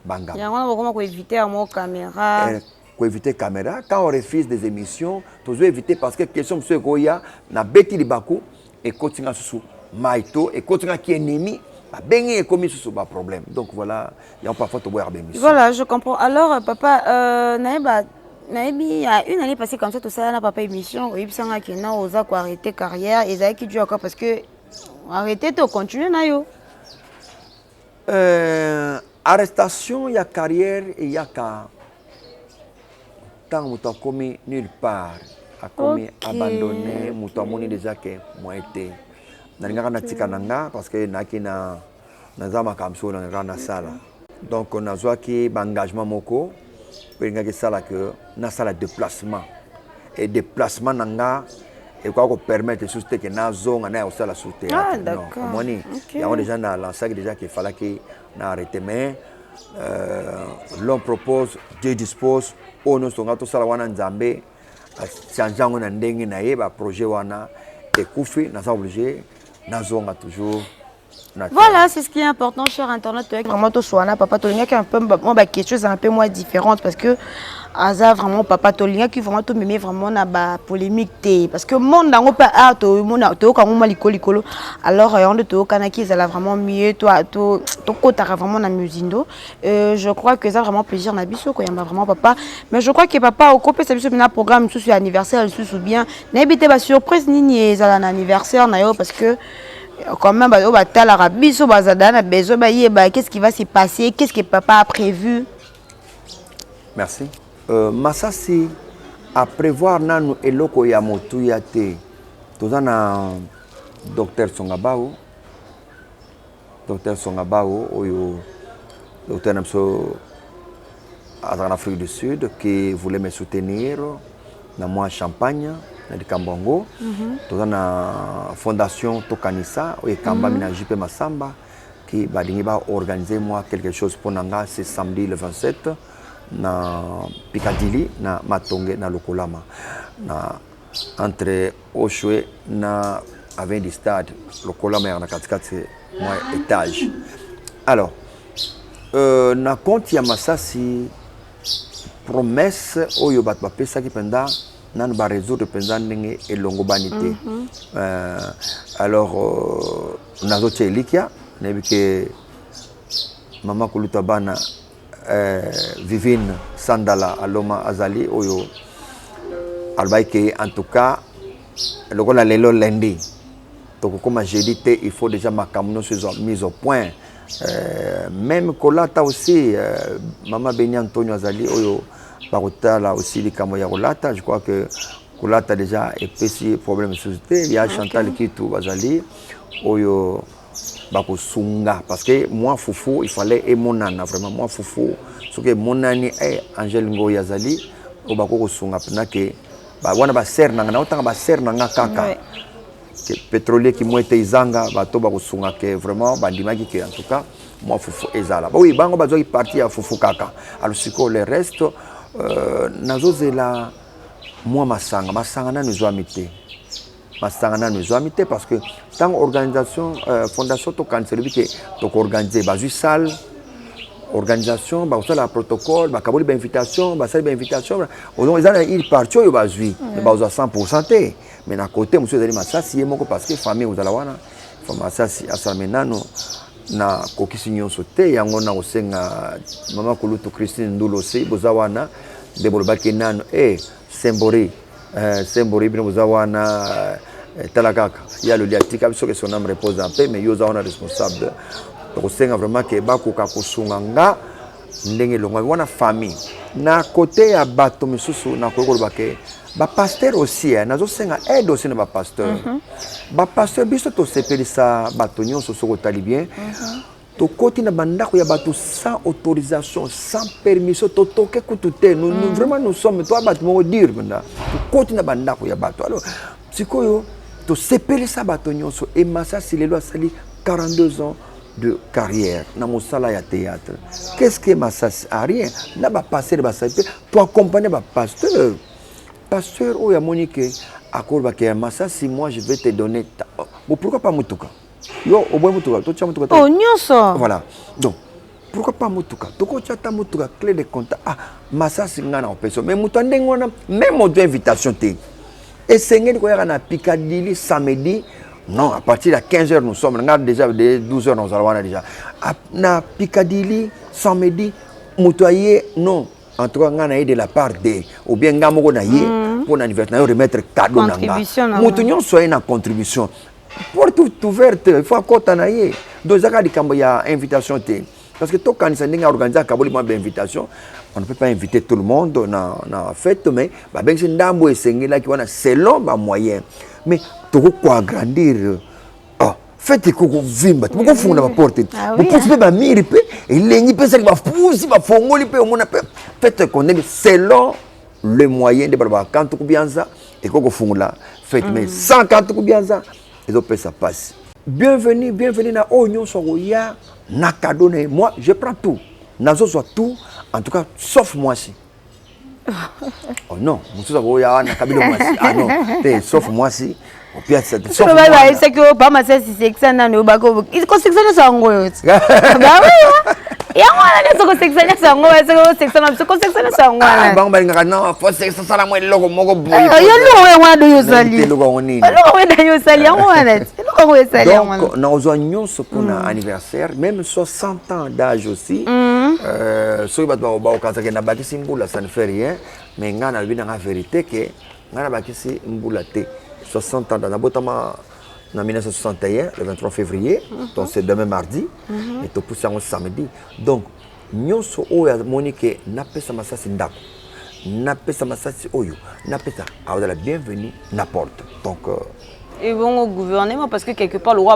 banga ya wana bakoma ko éviter à mon caméra pour éviter caméra quand on refuse des émissions toujours éviter parce que question monsieur Goya na beti libaku et continue sous maito et continue qui ennemi ba bengi et commis sous ba problème donc voilà il y a parfois to boire bien voilà je comprends alors papa naebi il y a une année passée comme ça tout ça na papa émission et puis ça qui na oza ko arrêter carrière et ça qui dure encore parce que arrêter to continuer na yo arrestation il y a carrière et il y a ka tant a commis nulle part a commis abandonné muto moni déjà que moi été na ngaka na tika nanga parce que nakina nazama kamso na ngaka na sala donc on a zoaki engagement moko pour ngaka sala que na sala déplacement et déplacement nanga et quoi ko permettre juste que na zonga na sala sur théâtre non moni il y a déjà na lancé déjà qu'il fallait que na arrêter mais l'on propose Dieu dispose ono songa to sala wana nzambe changeango na ndenge na ye ba projet wana ekufi na ça obligé na zonga toujours voilà c'est ce qui est important cher internet avec maman to soana papa to linga un peu moi ba quelque chose un peu moins différente parce que Aza vraiment papa tolinga qui vraiment to mémé vraiment na ba polémique té parce que monde dango pas art to monde to ka ngoma likolo alors on de to kana qui ça vraiment mieux toi to kota vraiment na musindo je crois que ça vraiment plaisir na biso ko yamba vraiment papa mais je crois que papa au copé ça biso na programme sous anniversaire sous bien n'habité ba surprise nini ezala na anniversaire na yo parce que quand même ba tala biso bazada na bezo ba yeba qu'est-ce qui va se passer, qu'est-ce que papa a prévu. Merci. Masasi à prévoir nanu eloko ya motu ya te tozana docteur Songabao oyo docteur Namso en Afrique du Sud qui voulait me soutenir dans moi Champagne na di Kambongo tozana fondation Tokanisa oyo kamba mina JP Masamba qui badingi ba organiser moi quelque chose pour nanga c'est samedi le 27 na Piccadilly na Matonge na Lokolama na entre Oshwe na avenue du stade Lokolama na katikati moi étage. Alors na compte ya Masasi promesse oyo bat ba pesa ki penda nan ba résoudre penda ndenge elongo banité. Alors nazo telikia nebike mama kuluta bana Vivine Sandala Aloma Azali Oyo Albaïke en tout cas le gars lelo lundi donc comme j'ai dit il faut déjà ma camono soit mise au point même Kolata aussi maman Beni Antonio Azali Oyo Barota là aussi les camoya Kolata je crois que Kolata déjà est petit problème de société il y a Chantal qui tout Azali Oyo bako sunga parce que moi foufou il fallait et mon nana vraiment moi foufou ce que mon nani est Angèle Ngoy Azali o bako ko sunga pena que ba wana ba ser nanga na otanga ba ser nanga kaka que pétrolier qui moite izanga ba to bako sunga que vraiment ba ndimaki que en tout cas moi foufou ezala ba oui bango ba zoki parti ya foufou kaka alors siko le reste nazozela moi masanga na nous amité masangana nous amité parce que tant organisation fondation to cancer bi que to organiser ba salle organisation ba la protocole ba kaboli ba invitation ba salle ba invitation on ils ont il parti yo ba zui ba aux 100% mais na côté monsieur zali masasi yemoko parce que famille aux alawana masasi asamenano na kokisi nyonso te yango na osenga mama kulutu Christine Ndulo se bozawana de bolbaki nano sembori bino bozawana talakaka ya le liatika biso que son âme repose en paix mais yoza on est responsable donc c'est vraiment que bakoka kusunganga ndenge longa wana famille na côté ya bato misusu na kokoloba ke ba pasteur aussi nazo senga aide aussi na ba pasteur biso to sepelisa bato nyonso soko tali bien to koti na bandako ya bato sans autorisation sans permission to toke kutute nous vraiment nous sommes toi bato mo dire banda to koti na bandako ya bato alors sikoyo to sepeli sa bato nyonso et Masasi lelo asali 42 ans de carrière na mosala ya théâtre qu'est-ce que Masasi a rien na ba passer ba sape to accompagner ba pasteur o ya Monique akorba ke Masasi moi je vais te donner bon pourquoi pas mutuka yo au boy mutuka to cha mutuka oh nyonso voilà donc pourquoi pas mutuka to ko cha ta mutuka clé de compte Masasi ngana en personne mais mutu ndengona même au invitation te et c'est que na Piccadilly samedi non à partir de 15h nous sommes déjà de 12h nous allons déjà na Piccadilly samedi mutoyer non en tout cas ngana de la part de ou bien ngamoko na yé pour l'anniversaire remettre cadeau nanga mutunyo soit na contribution porte ouverte il faut akota na yé dozaka dikambo ya invitation te parce que tout quand ça n'est organisé kaboli moi invitation on ne peut pas inviter tout le monde na fête mais ba ben c'est ndambo esengela qui wana selon ba moyen mais toko ko agrandir fête ko vimba toko fungula ba porte bo pousse ba miri pe elengi pe ça ba pousse ba fongoli pe omona pe fête qu'on est selon le moyen de ba quand ko bianza et ko fungula fête mais sans quand ko bianza et donc ça passe bienvenue na onyo soya na cadeau moi je prends tout nazo soit tout en tout cas sauf moi si oh non mutu soya na kabilo moi si ah non sauf moi si au pire sauf moi c'est que pas Masasi c'est que ça na no bako il construction ça ngo bah oui Ya wana ni soko sexana sango, soko sexana, soko sexana sango. Bang bang ngana fo sexa sala mo logo moko boy. Yo lo we wana do yo sali. Logo ngoni. Lo we da yo sali ya wana. Lo we sali ya wana. Donc, nous avons ce qu'on a anniversaire, même 60 ans d'âge aussi. So ba ba ka na bakisi mbula ça ne fait rien, mais ngana bi na vérité que ngana bakisi mbula te 60 ans dans botama en 1961 le 23 février, donc c'est demain mardi et tout pour ça on samedi. Donc nyonso oya monique na pesa masasi ndako. Na pesa masasi oyo, na pesa a la bienvenue n'apporte. Donc et bon au gouvernement parce que quelque part le roi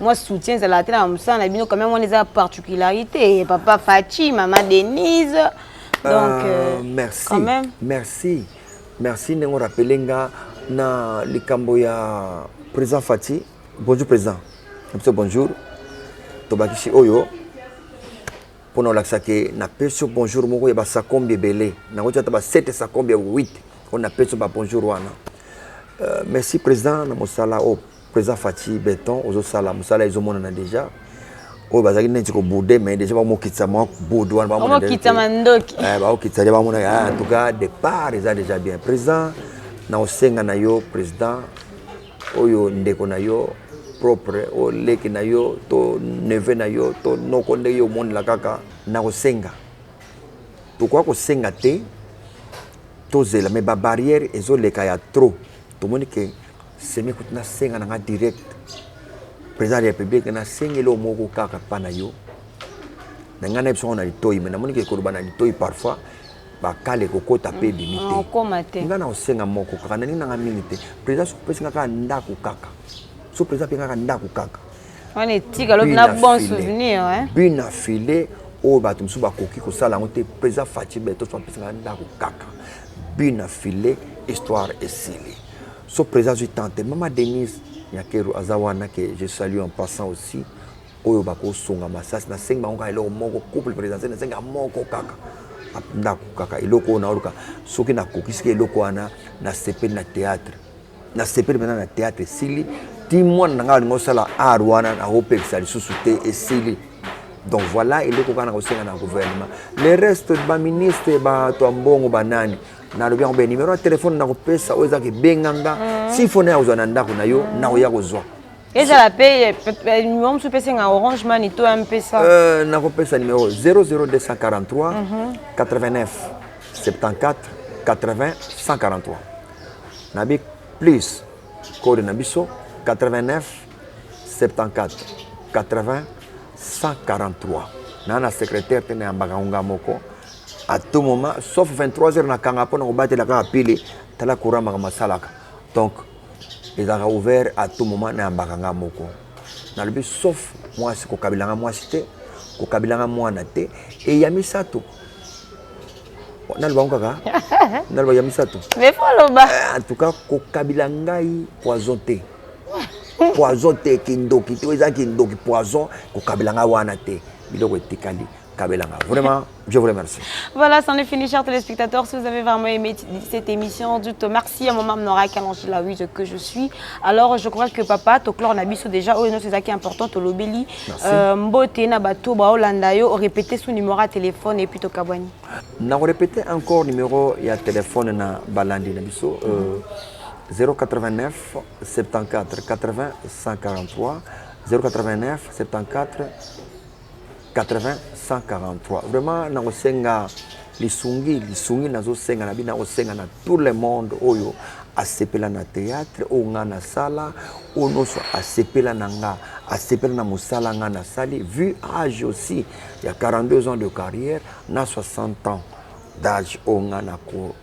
moi soutien c'est la télé ça on a bien quand même on les a particularité papa Fachi maman Denise donc merci quand même merci nous rappelenga na likambo ya président Fachi bonjour président bonjour tobakishi oyo pour nous laxaké na peso bonjour moko ya ba sakombe belé na ngoti ta ba 7 sakombe 8 on a peso ba bonjour wana. Merci président na mosala au président Fachi Béton aux sala mosala izomona na déjà o bazaki neti ko boudé mais déjà ba mo kitsa mo boudouane ba mo kitsa mandoki ba o kitsa ba mo na en tout cas départ ils a déjà bien président na osenga na yo président oyo ndeko na yo propre o leki na yo to neve na yo to noko nde yo monde la kaka na osenga to kwa ko senga te to zela mais ba barrière ezo leka ya trop. Tout le monde que c'est mieux que tu n'as pas direct. Le président de la République n'a pas de mot kaka panayo. N'a pas de toy mais n'a pas de toy parfois. Ba kale koko tapé bimité. N'a pas de moko kaka n'a pas minute. Président sous président kaka ndaku kaka. Sous président kaka ndaku kaka. On est tika l'autre n'a bon souvenir hein. Bien affilé au batum sous ba koki ko sala ngote président Fachi Beto sous président ndaku kaka. Bien affilé histoire et sili. So président du tante maman Denise Nyakeru Azawana que je salue en passant aussi oyo bako songa masasi na senga onga elo moko couple président na senga moko kaka ndako kaka iloko na oluka soki na kokisike iloko wana na sepeli na théâtre sili timon na nga ngo sala arwana na opekisa lisusu te esili. Donc voilà iloko kana ko senga na gouvernement le reste ba ministre ba to mbongo banani na le bien ben numéro de téléphone na ko pesa oza ke benganga si phone ya uzana ndako na yo na oya ko zwa et ça la paye minimum sous pesa nga Orange Money to un pesa na ko pesa numéro 00243 89 74 80 143 nabi plus code na biso 89 74 80 143 nana secrétaire tene ambaka unga moko à tout moment sauf 23h na kanga pona ko batela ka pili tala courant ma masalaka donc ils ont ouvert à tout moment na ambaka moko na le sauf moi c'est ko kabilanga moi cité ko kabilanga moi na te et ya misato na le bango kaka na le ya misato mais follow ba en tout cas ko kabilanga poison te poison te kindoki te eza kindoki poison ko kabilanga wana te biloko etikali kabelanga. Vraiment, je vous remercie. Voilà, c'en est fini, chers téléspectateurs. Si vous avez vraiment aimé cette émission, dites merci à mon maman Nora Kalanchi, la oui que je suis. Alors, je crois que papa, Toclor Nabiso déjà, oh non, c'est ça qui est important, Tolobeli, Mbote, Nabato, Baolandayo, répétez son numéro de téléphone et puis Tokabwani. On répété encore numéro et téléphone na Balandi Nabiso 089 74 80 143 089 74 80 143. Vraiment, na osenga lisungi nazo senga na bina osenga na tout le monde oyo asepela na théâtre o nga na sala o noso asepela na nga asepela na musala nga na sali vu âge aussi il y a 42 ans de carrière na 60 ans d'âge o nga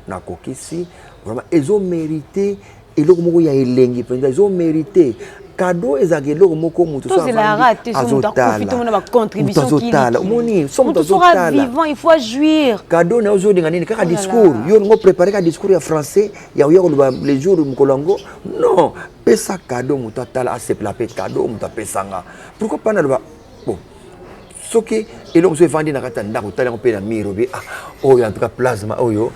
na kokisi vraiment ils ont mérité et le moko ya elengi ils ont mérité cadeau ezake loko moko mutu so azotala contribution moni sera vivant il faut jouir cadeau na ozolinga nini kaka discours yo ngo préparer ka discours ya français ya yo les jours mukolongo non pesa cadeau mutu atala asepla pe cadeau mutu pesanga pourquoi pas na ba bon soki eloko so vandi na kata ndako tala ngo pe na miro bi oh en tout cas plasma oyo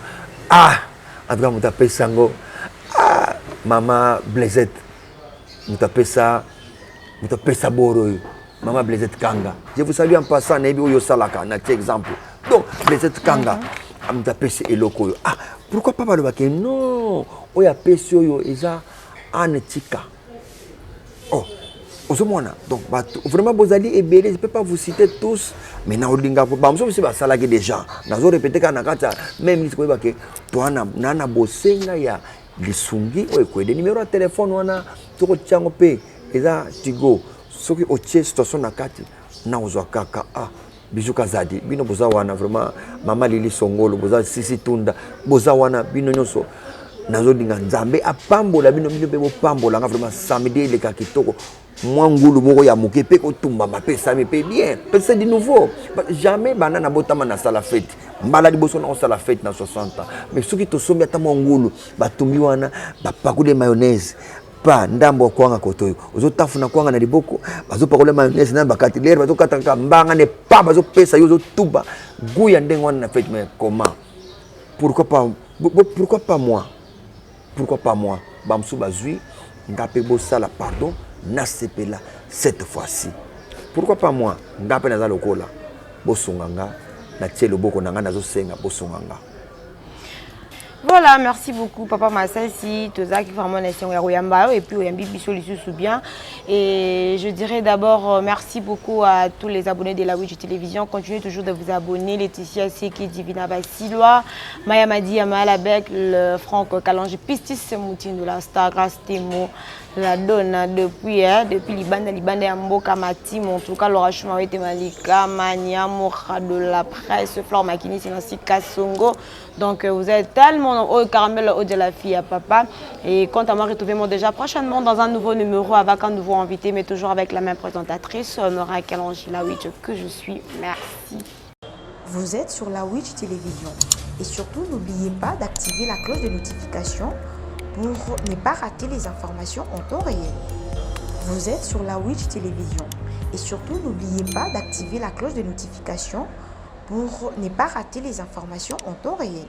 en tout cas mutu pesango mama Blaisette mutapesa boro Maman Blaisette Kanga. Je vous salue en passant, Nebi Oyo Salaka, un exemple. Donc, Blaisette Kanga, am tapé eloko. Ah, pourquoi pas le baké? Non, Oya Pesio yo, Eza, Anetika. Oh, Ozomona. Donc, vraiment, Bozali et Bélé, je ne peux pas vous citer tous. Mais na Odinga, je sais pas, ça là des gens. Nazo répété quand nakata, même si vous voyez que toi, nana bosenga ya lisungi, ouais quoi, des numéros de téléphone, wana, toko tiango pe, eza tigo, ce qui au tient situation nakati, na ozwakaka ah. Bijou Kazadi, bino boza wana vraiment mama Lili Songolo, boza Sisi Tunda, boza wana bino nyonso. Nazo dinga nzambe apambola bino bino pe bopambola nga vraiment samedi le kakitoko. Mwangulu moko ya moke pe ko tumba ma pe sami pe bien. C'est du nouveau. Jamais banana botama na sala fête. Mbala di boso na sala fête na 60 ans. Mais ceux qui to sombi ata mwangulu batumbi wana bapakule mayonnaise. Pa ndambo kwanga kotoyo ozotafuna kwanga na liboko bazopakola mayonnaise na bakati lere bazokataka mbanga ne pa bazopesa yo zotuba guya ndenge wana na fête mais comment pourquoi pas moi bamsu bazui ngape bosala pardon na sepela cette fois-ci pourquoi pas moi ngape naza lokola bosonganga na tie loboko nanga nazosenga bosonganga. Voilà, merci beaucoup Papa Massassi, Toza qui vraiment nation Yamba et puis Oyambi Bissou bien. Et je dirais d'abord merci beaucoup à tous les abonnés de la Witch Télévision. Continuez toujours de vous abonner. Laetitia Seki, Divina Bassilois, Maya Madi, Amalabek, le Franck Kalange, Pistis Semoutine de la Star, Grâce Temo, la donne depuis Liban et Amboka Mati, en tout cas Laura Choumaoué Malika, Mania, Moura de la presse, Flore Makini, Sinansi Kassongo. Donc vous êtes tellement au caramel au de la fille à papa. Et quant à moi, retrouvez-moi déjà prochainement dans un nouveau numéro avec un nouveau invité, mais toujours avec la même présentatrice, Nora Kalanji, la Witch que je suis. Merci. Vous êtes sur la Witch Télévision. Et surtout, n'oubliez pas d'activer la cloche de notification pour ne pas rater les informations en temps réel. Vous êtes sur la Witch Télévision. Et surtout, n'oubliez pas d'activer la cloche de notification pour ne pas rater les informations en temps réel.